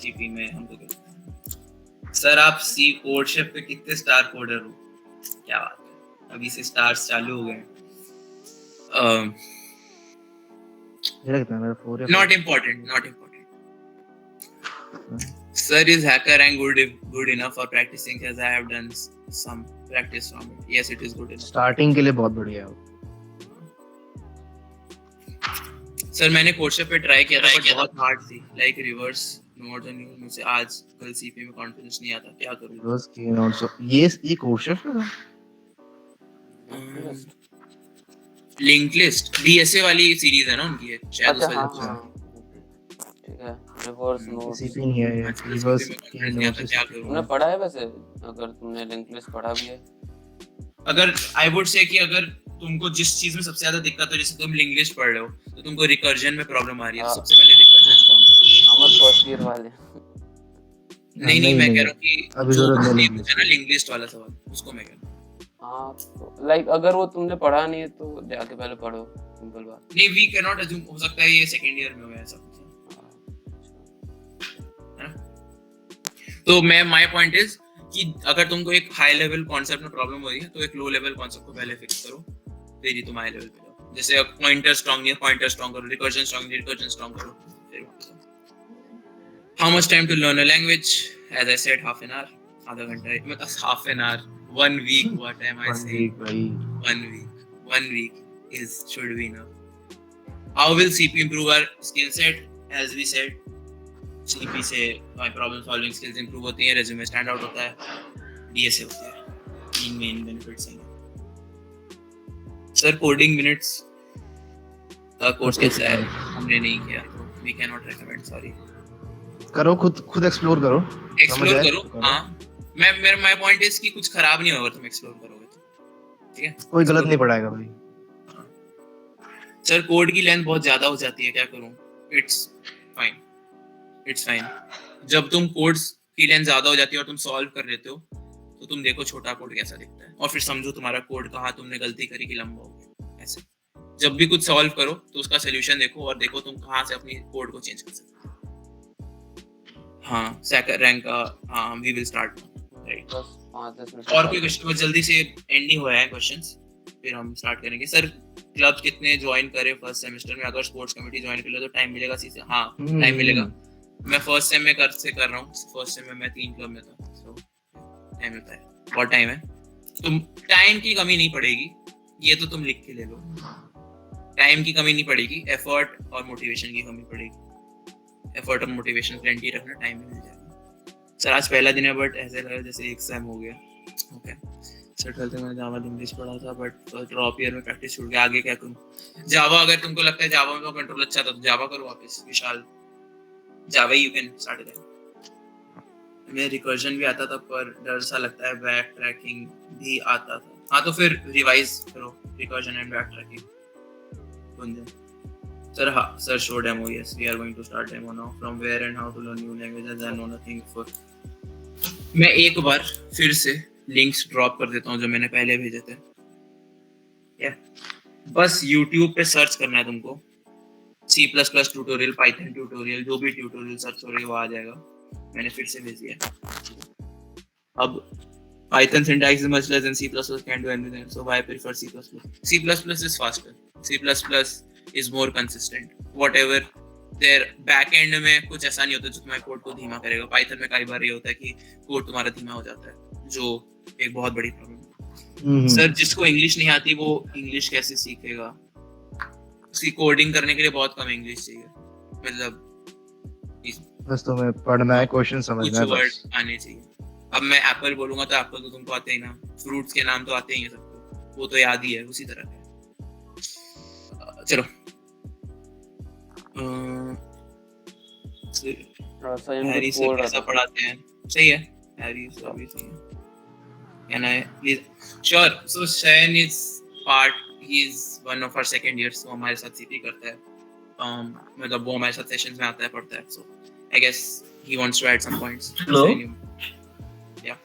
सीपी में हमको क्या होता है। सर आप सी कोड शिप पे कितने स्टार कोडर हो? क्या बात है, अभी से स्टार्स चालू हो गए हैं। मुझे लगता है मेरा 4 या Not important, not important. Sir, is HackerRank good enough for practicing? As I have done some practice from it. Yes, it is good enough. Starting के लिए बहुत बढ़िया है। सर मैंने कोर्सेप पे ट्राई किया था बट बहुत हार्ड थी, लाइक रिवर्स नोट्स एंड मुझे आज कल सीपी में कॉन्फिडेंस नहीं आता, क्या करूं? बस की नोट्स ये कोर्स है फिर लिंक लिस्ट डीएसए वाली सीरीज है ना उनकी, शायद उस अच्छा वजह हाँ ठीक है रिवर्स नोट्स सीपी नहीं है ये से रिवर्स CP की में नहीं आता, नोट्स। क्या तुमने करूं? पढ़ा है वैसे अगर तुमने लिंक लिस्ट पढ़ा भी है अगर आई वुड से कि अगर तुमको जिस चीज में सबसे ज्यादा दिक्कत हो, जैसे तुम लिंक लिस्ट पढ़ रहे हो तो तुमको रिकर्जन में प्रॉब्लम आ रही है, तो हाँ। सबसे पहले रिकर्जन कौन करो? हमारे फर्स्ट ईयर वाले नहीं नहीं, मैं नहीं, कह रहा हूँ कि अभी जो जरूरत नहीं है ना लिंक लिस्ट वाला सवाल, उसको मैं कह रहा हूँ। हाँ लाइक अगर वो तुमने पढ़ा नहीं है तो जाके पहले पढ़ो, सिंपल बात। नहीं वी कैन नॉट अज्यूम, हो सकता है ये सेकंड ईयर में हो ऐसा कुछ है ना? तो मैं माय पॉइंट इज कि अगर तुमको एक हाई लेवल कॉन्सेप्ट में प्रॉब्लम हो रही है तो एक लो लेवल कॉन्सेप्ट को पहले फिक्स करो, फिर ही तुम हाई लेवल पे जाओ। जैसे पॉइंटर स्ट्रांग नहीं है, पॉइंटर स्ट्रांग करो, रिकर्जन स्ट्रांग नहीं है, रिकर्जन स्ट्रांग करो, फिर वापस आओ। How much time to learn a language? As I said, half an hour. आधा घंटा, मतलब half an hour, 1 week. What am I saying? भाई 1 week. 1 week should be enough. How will CP improve our skill set? As we said, CP से हमारी problem solving skills improve होती हैं, resume stand out होता है, DSA होता है, 3 main benefits हैं। Sir, coding minutes का कोर्स कैसा है? हमने नहीं किया, तो we cannot recommend. Sorry. करो, खुद एक्सप्लोर करो, एक्सप्लोर आए करो। तो हाँ मैं माय पॉइंट इज कि कुछ खराब नहीं होगा तुम एक्सप्लोर करोगे तो, ठीक है? कोई गलत नहीं पढ़ाएगा भाई। सर कोड की लेंथ बहुत ज्यादा हो जाती है, क्या करूं? It's fine. जब तुम कोड्स की लेंथ ज्यादा हो जाती है और तुम सॉल्व कर लेते हो तो तुम देखो छोटा कोड कैसा दिखता है और फिर समझो तुम्हारा कोड कहाँ तुमने गलती करी कि लंबा हो गया। ऐसे जब भी कुछ सॉल्व करो तो उसका सोल्यूशन देखो और देखो तुम कहाँ से अपनी कोड को चेंज कर सकते हो। हाँ सैकर रैंक का, हाँ वी विल स्टार्ट राइट। बस 5-10 मिनट और कोई क्वेश्चन? जल्दी से एंड ही हुआ है क्वेश्चंस, फिर हम स्टार्ट करेंगे। सर क्लब कितने ज्वाइन करे फर्स्ट सेमेस्टर में? अगर स्पोर्ट्स कमेटी ज्वाइन कर ले तो टाइम मिलेगा सीधे? हाँ टाइम मिलेगा। मैं फर्स्ट सेम में कर रहा हूँ, फर्स्ट सेम में मैं 3 क्लब में था, सो टाइम मिलता है। बहुत टाइम है, तुम टाइम की कमी नहीं पड़ेगी, ये तो तुम लिख के ले लो। टाइम की कमी नहीं पड़ेगी, एफर्ट और मोटिवेशन की कमी पड़ेगी। एफर्ट और मोटिवेशन प्लेंटी रखना, टाइम भी मिल जाएगा। सर आज पहला दिन है बट ऐसे लगा जैसे एग्जाम हो गया। ओके सर कल तक मैंने जावा इंग्लिश पढ़ा था बट ड्रॉप ईयर में प्रैक्टिस छूट गया, आगे क्या करूं? जावा, अगर तुमको लगता है जावा में कंट्रोल अच्छा था तो जावा करो वापस। विशाल जावा यू कैन स्टार्ट इट। मैं रिकर्जन भी आता था पर डर सा लगता है, बैक ट्रैकिंग भी आता था। हाँ तो फिर रिवाइज करो recursion and back tracking. Sir, sir, show demo. Yes, we are going to start demo now. From where and how to learn new languages? I know nothing before. मैं एक बार फिर से लिंक्स ड्रॉप कर देता हूँ जो मैंने पहले भेजे थे। बस YouTube पे सर्च करना है तुमको, C++ ट्यूटोरियल, पाइथन ट्यूटोरियल, जो भी ट्यूटोरियल सर्च करोगे वो आ जाएगा। मैंने फिर से भेज दिया। अब Python syntax is much less than C++ can do anything, so why prefer C++? C++ is faster. C++ is more consistent. Whatever their back end में कुछ ऐसा नहीं होता जो तुम्हारे कोड को धीमा करेगा। Python में कई बार ये होता है कि कोड तुम्हारा धीमा हो जाता है, जो एक बहुत बड़ी प्रॉब्लम है। सर जिसको इंग्लिश नहीं आती वो इंग्लिश कैसे सीखेगा? उसकी कोडिंग करने के लिए बहुत कम इंग्लिश चाहिए, मतलब बस तुम्हें पढ़ना है, क्वेश्चन समझना है कुछ वर्ड बस। आने चाहिए। अब मैं एप्पल बोलूंगा तो एप्पल तो तुमको आते ही ना, फ्रूट्स के नाम तो आते ही हैं सबको, वो तो याद ही है, उसी तरह है। चलो हैरी सर कैसा पढ़ाते हैं? सही है, हैरी सर भी सही है। Can I please? Sure. So Shayan is part. He is one of our second years. So हमारे साथ सीपी करता है। मतलब वो हमारे साथ सेशंस में आता है, पढ़ता है। So I guess he wants to add some points. Hello? Yeah.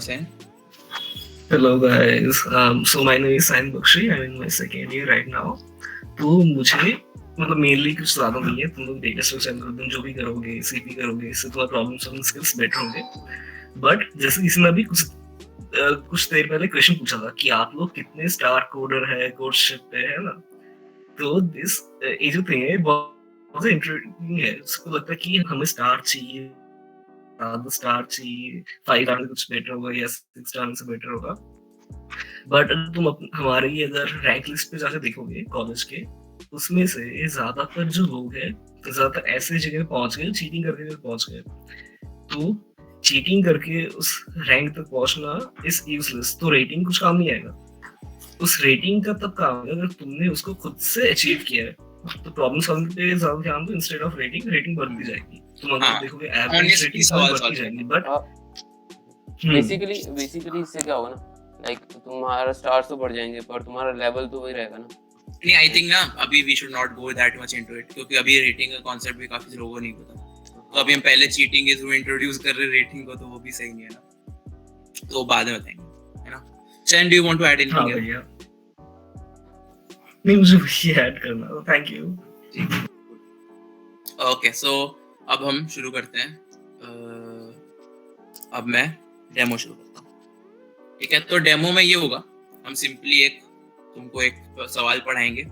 Shayan? Hello guys. So my name is Sain Bakshi. I'm in my second year right now. तो मुझे मतलब मेनली कुछ ज्यादा नहीं है. तुम लोग डेटा स्ट्रक्चर एल्गोरिथम जो भी करोगे, सीपी करोगे, इससे तुम्हारा प्रॉब्लम सॉल्विंग स्किल्स बेटर होंगे. बट जैसे इसमें अभी कुछ देर पहले क्वेश्चन पूछा था कि आप लोग कितने स्टार कोडर है कोर्सशिप पे, है ना? तो ये जो थिंग है बहुत इंटरेस्टिंग है. उसको लगता है कि हमें स्टार चाहिए, स्टार चाहिए, 5 स्टार में कुछ बेटर होगा या 6 स्टार से बेटर होगा. बट तुम हमारी अगर रैंक लिस्ट पे जाकर देखोगे कॉलेज के, उसमें से ज्यादातर जो लोग हैं ज्यादातर ऐसे जगह पहुंच गए चीटिंग करके पहुंच गए. तो चीटिंग करके उस रैंक तक पहुंचना इज यूजलेस. तो रेटिंग कुछ काम नहीं आएगा. उस रेटिंग का तब काम है अगर तुमने उसको खुद से अचीव किया है. तो प्रॉब्लम सॉल्विंग पे ज्यादा ध्यान दो इंस्टेड ऑफ रेटिंग बढ़ती जाएगी. तुम अगर देखोगे एवरेज रेटिंग बढ़ती जाएगी. बट बेसिकली इससे क्या होगा ना, लाइक तुम्हारा स्टार्स तो बढ़ जाएंगे पर तुम्हारा लेवल तो वही रहेगा ना. नहीं, आई थिंक ना अभी we should not go that much into it, क्योंकि अभी रेटिंग का कांसेप्ट भी काफी लोगों को नहीं पता. तो अभी हम पहले चीटिंग के थ्रू इंट्रोड्यूस कर रहे रेटिंग को, तो वो भी सही नहीं है ना. तो बाद में बताएंगे, है ना? Chain, do you want to add anything here? नहीं, मुझे वही ऐड करना था. Thank you. ओके, सो अब हम शुरू करते हैं. अब मैं डेमो शुरू करता हूँ. ठीक है, तो डेमो में ये होगा, हम सिंपली तुमको एक सवाल पढ़ाएंगे,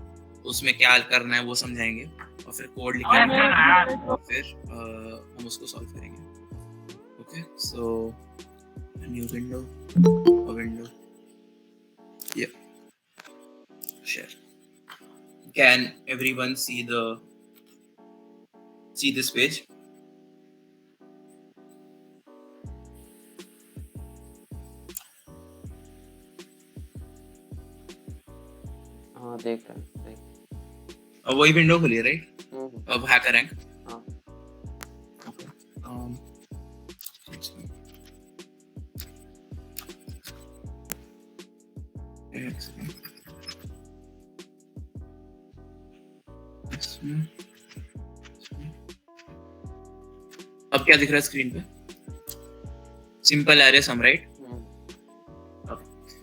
उसमें क्या करना है वो समझाएंगे, और फिर कोड लिखेंगे, और फिर हम उसको सॉल्व करेंगे. ओके, सो न्यू विंडो, या share. Can everyone see this page? हाँ, देख रहा हूँ. अब वही विंडो खुली है, राइट? अब हैकर रैंक. हाँ. Okay. अब क्या दिख रहा है स्क्रीन पे? Simple array sum, right?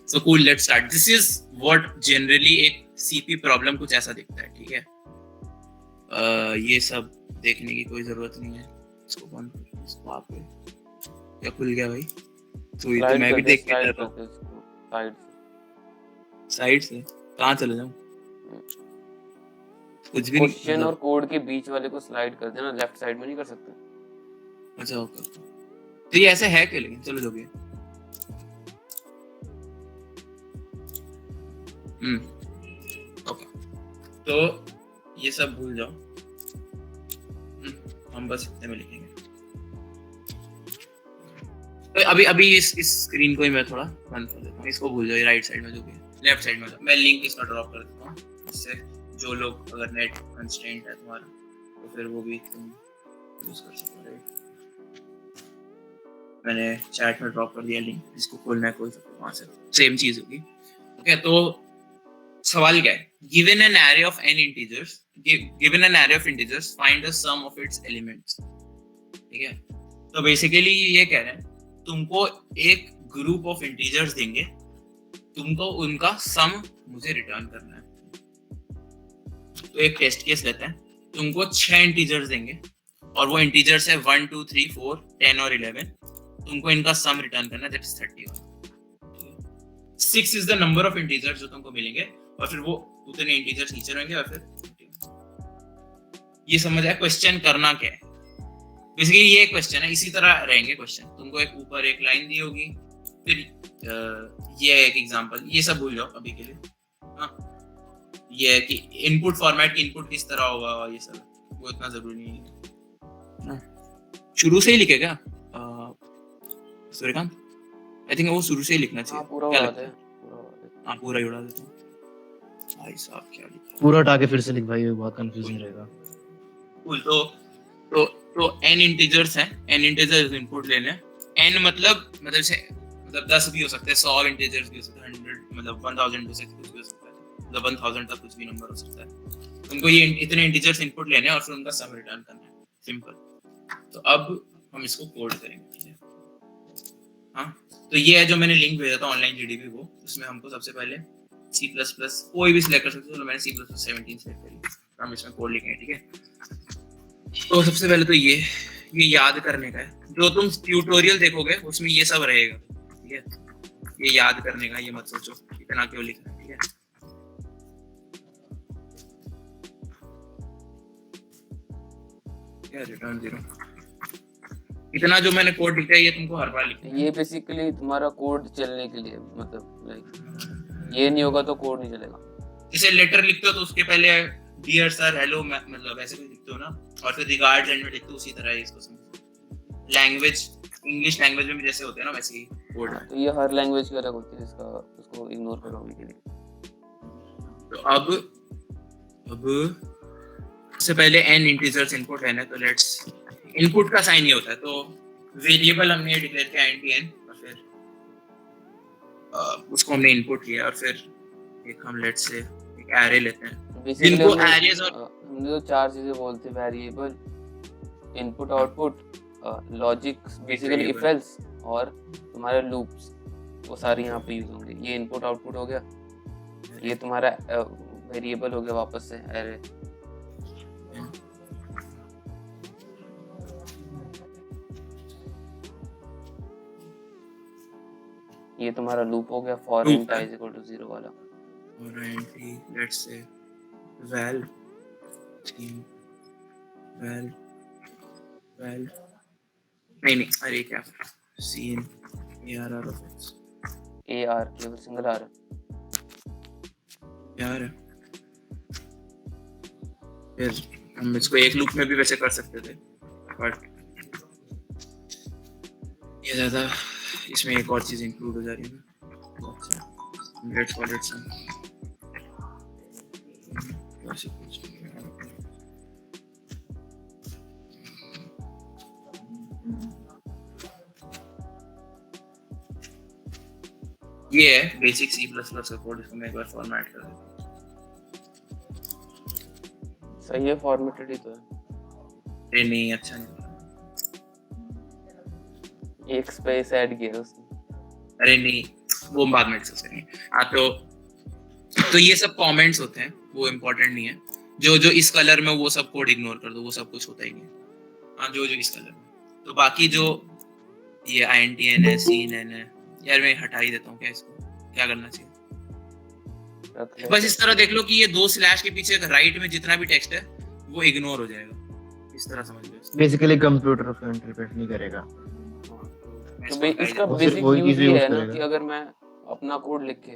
So cool, let's start. This is what generally एक सीपी प्रॉब्लम कुछ ऐसा दिखता है. ठीक है, ये सब देखने की कोई जरूरत नहीं है. इसको बंद कर, इसको आप क्या खुल गया भाई? तो ये तो मैं भी देख के कर रहा हूं. साइड से कहां चले जाऊं? कुछ भी क्वेश्चन और कोड के बीच वाले को स्लाइड कर देना, लेफ्ट साइड में नहीं कर सकते. अच्छा, ओके. तो ये ऐसे है क्या? लेकिन चलो जो भी है. ओके, तो ये सब भूल जाओ. हम बस इतने में लिखेंगे. तो अभी इस स्क्रीन को ही मैं थोड़ा बंद कर देता हूँ. इसको भूल जाओ. ये राइट साइड में जो भी है, लेफ्ट साइड में मैं लिंक इसका ड्रॉप कर देता हूँ, इससे जो लोग अगर नेट कंस्ट्रेंट है तुम्हारा, तो फिर वो भी तुम यूज कर सकते हो. मैंने चैट में ड्रॉप कर दिया लिंक, जिसको खोलना है खोल सकते हो वहां से. सेम चीज होगी. ओके, तो सवाल क्या है? Given an array of n integers, find the sum of its elements. ठीक है, तो बेसिकली ये कह रहे हैं तुमको एक ग्रुप ऑफ इंटीजर्स देंगे, तुमको उनका सम मुझे रिटर्न करना है. तो एक टेस्ट केस लेते हैं. तुमको 6 इंटीजर्स देंगे और वो इंटीजर्स है 1 2 3 4 10 और 11. तुमको इनका सम रिटर्न करना है, that is 31. 6 is the number of integers जो तुमको मिलेंगे, और फिर वो उतने इंटीजर्स नीचे रहेंगे. और फिर ये समझ आया क्वेश्चन करना क्या है? बेसिकली ये क्वेश्चन है, इसी तरह रहेंगे क्वेश्चन. तुमको एक ऊपर एक लाइन दी होगी, फिर ये है एक एग्जांपल. ये सब भूल जाओ अभी के लिए. हाँ, ये है कि इनपुट फॉर्मेट की इनपुट किस तरह होगा, ये सब वो इतना जरूरी नहीं है. शुरू से ही लिखे क्या सूर्यकांत? आई थिंक वो शुरू से ही लिखना चाहिए. पूरा उड़ा दे. हाँ, पूरा ही उड़ा देता हूँ. भाई साहब क्या लिखा? पूरा हटा के फिर से लिख भाई, बहुत कंफ्यूजिंग रहेगा. तो n इंटीजर्स हैं. n इंटीजर्स इनपुट लेने. n मतलब 10 भी हो सकते हैं, 100 इंटीजर्स भी हो सकते हैं, 100 मतलब 1000 भी हो सकता है, मतलब 1000 तक कुछ भी नंबर हो सकता है. तुमको ये इतने इंटीजर्स इनपुट लेने हैं और फिर उनका सम रिटर्न करना है. सिंपल. तो अब हम इसको कोड करेंगे. हाँ, तो ये है जो मैंने लिंक भेजा था ऑनलाइन जीडीपी वो, उसमें हमको सबसे पहले C++ कोई भी सिलेक्ट कर सकते हो, तो मैंने C++ 17 सेलेक्ट करी, तो हम इसमें कोड लिखेंगे, ठीक है। तो सबसे पहले तो ये याद करने का है, जो तुम ट्यूटोरियल देखोगे उसमें ये सब रहेगा, ठीक है। ये याद करने का, ये मत सोचो इतना क्यों लिखना है, ठीक है। क्या रिटर्न 0 इतना जो मैंने कोड लिखा है ये तुमको हर बार लिखना है। ये बेसिकली तुम्हारा कोड चलने के लिए, मतलब लाइक ये नहीं होगा तो कोड नहीं चलेगा। जैसे लेटर लिखते हो तो उसके पहले डियर सर, हेलो, मतलब ऐसे कुछ लिखते हो ना, और फिर रिगार्ड्स एंड में लिखते हो, उसी तरह है इसको समझो। लैंग्वेज, इंग्लिश लैंग्वेज में भी जैसे होते हैं ना वैसे ही कोड है। तो ये हर लैंग्वेज की अलग होती है, इसका उसको इग्नोर करोगे के लिए। तो अब सबसे पहले n इंटीजर्स इनपुट है ना, तो लेट्स, इनपुट का साइन ये होता है, तो वेरिएबल हमने डिक्लेयर किया int n, और फिर उसको हमने इनपुट किया, और फिर एक हम लेट्स से एक एरे लेते हैं बेसिकली जिनको एरेज और हमने तो चार चीजें बोलते हैं, variable, input output, logic, basically if else, और तुम्हारे लूप्स, वो सारी यहाँ पे यूज होंगे। ये इनपुट आउटपुट हो गया, ये तुम्हारा वेरिएबल हो गया वापस से एरे, ये तुम्हारा लूप हो गया फॉर int i = 0 वाला, और एंट्री लेट्स से val नहीं अरे क्या scene ARR of x AR केवल सिंगल आर यार, फिर हम इसको एक लूप में भी वैसे कर सकते थे, बट ये ज्यादा इसमें एक और चीज इंक्लूड हो जा रही है ना। लेट्स कॉल इट सम ये है बेसिक C++ का कोड, इसको मैं एक बार फॉर्मेट कर देता हूँ। सही है, फॉर्मेटेड ही तो है। अरे नहीं, अच्छा नहीं, एक स्पेस ऐड किया उसने। अरे नहीं, वो बाद में डिस्कस करेंगे। हाँ, तो ये सब कमेंट्स होते हैं, वो इम्पोर्टेंट नहीं है। जो इस कलर में वो सब कोड इग्नोर कर दो, वो सब कुछ होता ही नहीं है। हाँ, जो इस कलर में, तो बाकी जो ये INTN है, CNN है, यार मैं हटा ही देता हूँ। क्या इसको क्या करना चाहिए? बस इस तरह देख लो कि ये 2 स्लैश के पीछे राइट में जितना भी टेक्स्ट है वो इग्नोर हो जाएगा, इस तरह समझ लो। बेसिकली कंप्यूटर उसको इंटरप्रेट नहीं करेगा। तो इसका वो बेसिक सिर्फ वही यूज चीजें ये यूज है ना करेगा। कि अगर मैं अपना कोड लिख के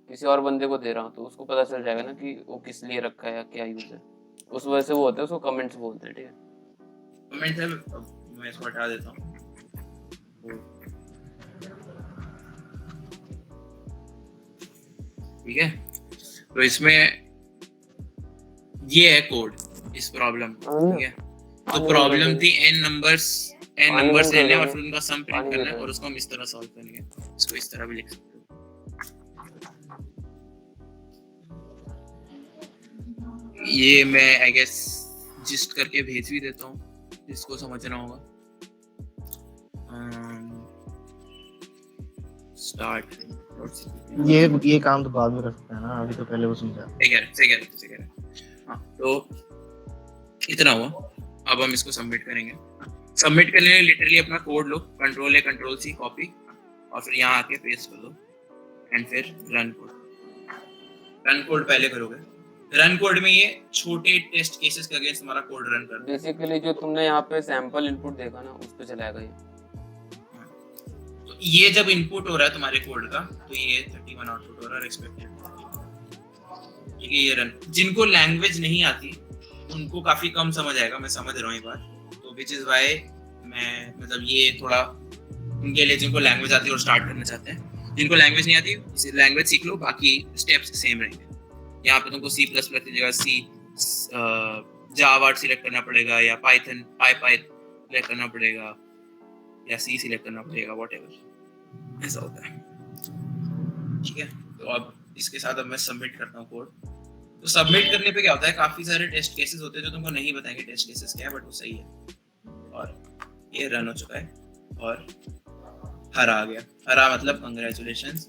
किसी और बंदे को दे रहा हूँ तो उसको पता चल जाएगा ना कि वो किस लिए रखा है या क्या यूज है। उस वजह से वो होता है, उसको कमेंट्स बोलते हैं, ठीक है। कमेंट है, मैं इसको हटा देता हूँ। ठीक है, तो इसमें ये है कोड इस प्रॉब्लम, ठीक है। तो प्रॉब्लम थी n नंबर्स लेने और फिर उनका सम प्रिंट करना है, और उसको हम इस तरह सॉल्व करेंगे। इसको इस तरह भी लिख सकते हो। ये मैं आई गेस जिस्ट करके भेज भी देता हूँ, जिसको समझना होगा। स्टार्ट ये काम तो बाद में कर सकते हैं ना, अभी तो पहले वो समझा। सही कह रहे। हाँ, तो इतना हुआ। अब हम इसको सबमिट करेंगे। सबमिट करने के लिए लिटरली अपना कोड लो, Ctrl+A Ctrl+C कॉपी, और फिर यहाँ आके पेस्ट कर दो, एंड फिर रन कोड पहले करोगे। रन कोड में ये छोटे टेस्ट केसेस के अगेंस्ट हमारा कोड रन कर दो। बेसिकली जो तुमने यहाँ पे सैंपल इनपुट देखा ना, उस पे चलाएगा ये। तो ये जब इनपुट हो रहा है तुम्हारे कोड का, तो ये 31 आउटपुट हो रहा है एक्सपेक्टेड। ठीक है, ये रन। जिनको लैंग्वेज नहीं आती उनको काफी कम समझ आएगा, मैं समझ रहा हूँ ये बात। तो विच इज वाई मैं मतलब ये थोड़ा उनके लिए जिनको लैंग्वेज आती है और स्टार्ट करना चाहते हैं। जिनको लैंग्वेज नहीं आती, इसे लैंग्वेज सीख लो, बाकी स्टेप्स सेम रहेंगे। यहाँ पे तुमको C++ की जगह जावा सिलेक्ट करना पड़ेगा, या पाइथन सिलेक्ट करना पड़ेगा, या C सिलेक्ट करना पड़ेगा, व्हाटएवर ऐसा होता है। ठीक है, तो अब इसके साथ अब मैं सबमिट करता हूँ कोड। तो सबमिट करने पे क्या होता है, काफी सारे टेस्ट केसेस होते हैं जो तुमको नहीं बताएंगे टेस्ट केसेस क्या है, बट वो सही है। और ये रन हो चुका है, और हरा आ गया। हरा मतलब कंग्रेचुलेशंस,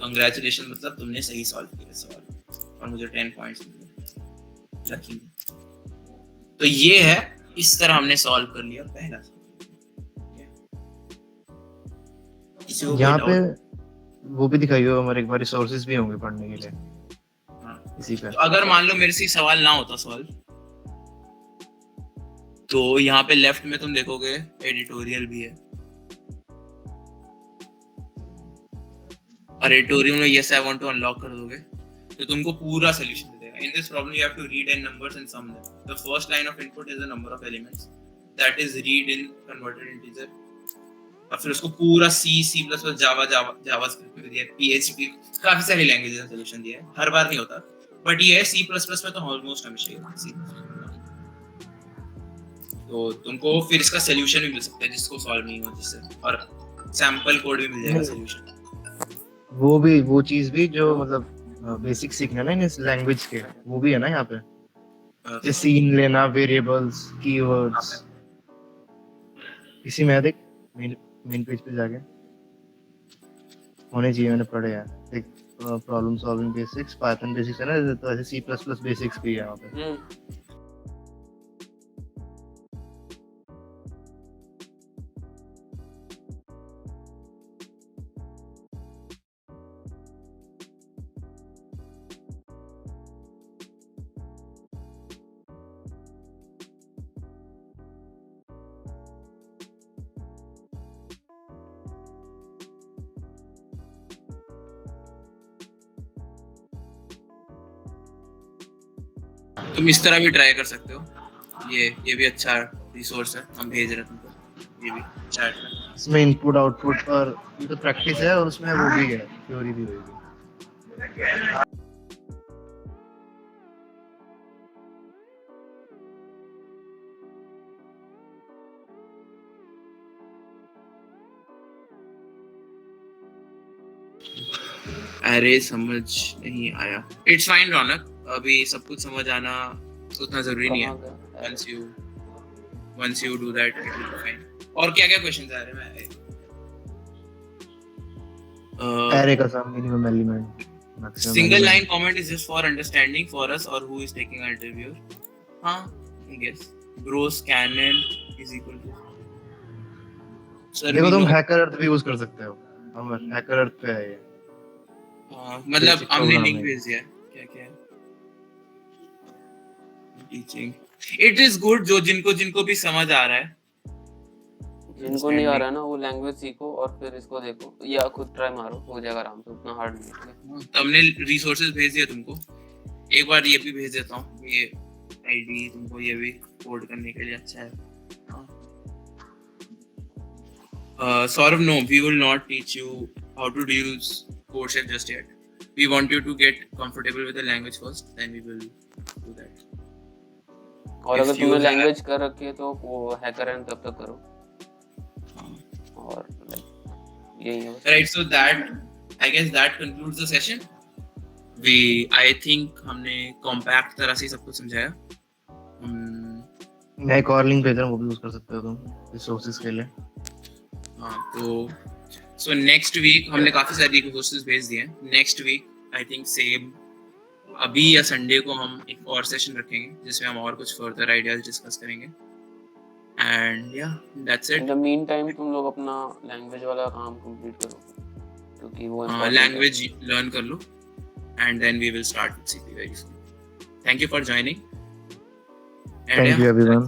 कंग्रेचुलेशन मतलब तुमने सही सॉल्व किया सवाल और मुझे 10 पॉइंट्स मिले। लकी। तो ये है, इस तरह हमने सॉल्व कर लिया पहला सवाल। किसी को यहाँ कोई पे doubt? वो भी दिखाइए, हमारे एक बार रिसोर्सेज भी होंगे पढ़ने के लिए हाँ। इसी पे। तो अगर मान लो मेरे से सवाल ना होता सॉल्व, तो यहाँ पे लेफ्ट में तुम देखोगे एडिटोरियल भी है, और एडिटोरियल में yes I want to unlock कर दोगे तो तुमको पूरा सॉल्यूशन दे देगा। In this problem you have to read n numbers and sum them. The first line of input is the number of elements that is read in converted integer, और फिर उसको पूरा C++, जावा जावास्क्रिप्ट में दिया है, PHP, काफी सारी languages में सॉल्यूशन दिया है। हर बार नहीं होता, बट ये है C++ में तो ऑलमोस्ट हमेशा ही होता है C++। तो तुमको फिर इसका सॉल्यूशन भी मिल सकता है जिसको सॉल्व नहीं हो जिससे, और सैंपल कोड भी मिल जाएगा सॉल्यूशन। वो चीज भी जो मतलब बेसिक सीखना ना इस लैंग्वेज के, वो भी है ना यहाँ पे, जैसे सीन लेना, वेरिएबल्स, कीवर्ड्स। इसी में देख मेन पेज पे जाके होने चाहिए, मैंने पढ़े हैं एक problem solving basics, Python basics है ना, तो ऐसे C++ बेसिक्स भी है यहाँ पे। तुम इस तरह भी ट्राई कर सकते हो, ये भी अच्छा रिसोर्स है, हम भेज रहे हैं तुमको ये भी चैट में। इसमें इनपुट आउटपुट और ये तो प्रैक्टिस है, और उसमें वो भी है, थ्योरी भी होगी। अरे समझ नहीं आया, इट्स फाइन रौनक, अभी सब कुछ समझ आना उतना जरूरी नहीं है। once you do that it will be fine। और क्या क्या क्वेश्चंस आ रहे हैं? एरे का sum, minimum element, maximum single line comment is just for understanding for us or who is taking our interview। हाँ, I guess gross canon is equal to देखो तुम hacker अर्थ भी यूज कर सकते हो, हम हैकर अर्थ पे है ये। मतलब Basic हमने लिंक programming। भेज दिया है, क्या क्या टीचिंग इट इज गुड, जो जिनको भी समझ आ रहा है, जिनको नहीं आ रहा है ना वो लैंग्वेज सीखो और फिर इसको देखो या खुद ट्राई मारो, हो जाएगा आराम से, उतना हार्ड नहीं है। हमने रिसोर्सेज भेज दिया तुमको, एक बार ये भी भेज देता हूँ, ये आईडी तुमको, ये भी कोड करने के लिए अच्छा है। Saurav, no, we will not teach you how to use CodeChef just yet. We want you to get comfortable with the language first, then we will do that. और If अगर you तुमने have- language कर रखी है तो वो hacker and तब तक करो। और यही है। Right, so I guess that concludes the session. I think हमने compact तरह से सब कुछ समझाया। मैं एक और लिंक भेज रहा हूँ, वो भी यूज कर सकते हो तुम रिसोर्सेज के लिए। हाँ, तो नेक्स्ट वीक हमने काफी सारी रिसोर्सेज भेज दिए हैं। Next week I think same अभी या संडे को हम एक और सेशन रखेंगे जिसमें हम और कुछ फर्दर आइडियाज डिस्कस करेंगे। एंड या that's in it. The mean time तुम लोग अपना लैंग्वेज वाला काम कंप्लीट करो, क्योंकि वो लैंग्वेज लर्न कर लो and then we will start with CP very soon. Thank you for joining. Thank you everyone।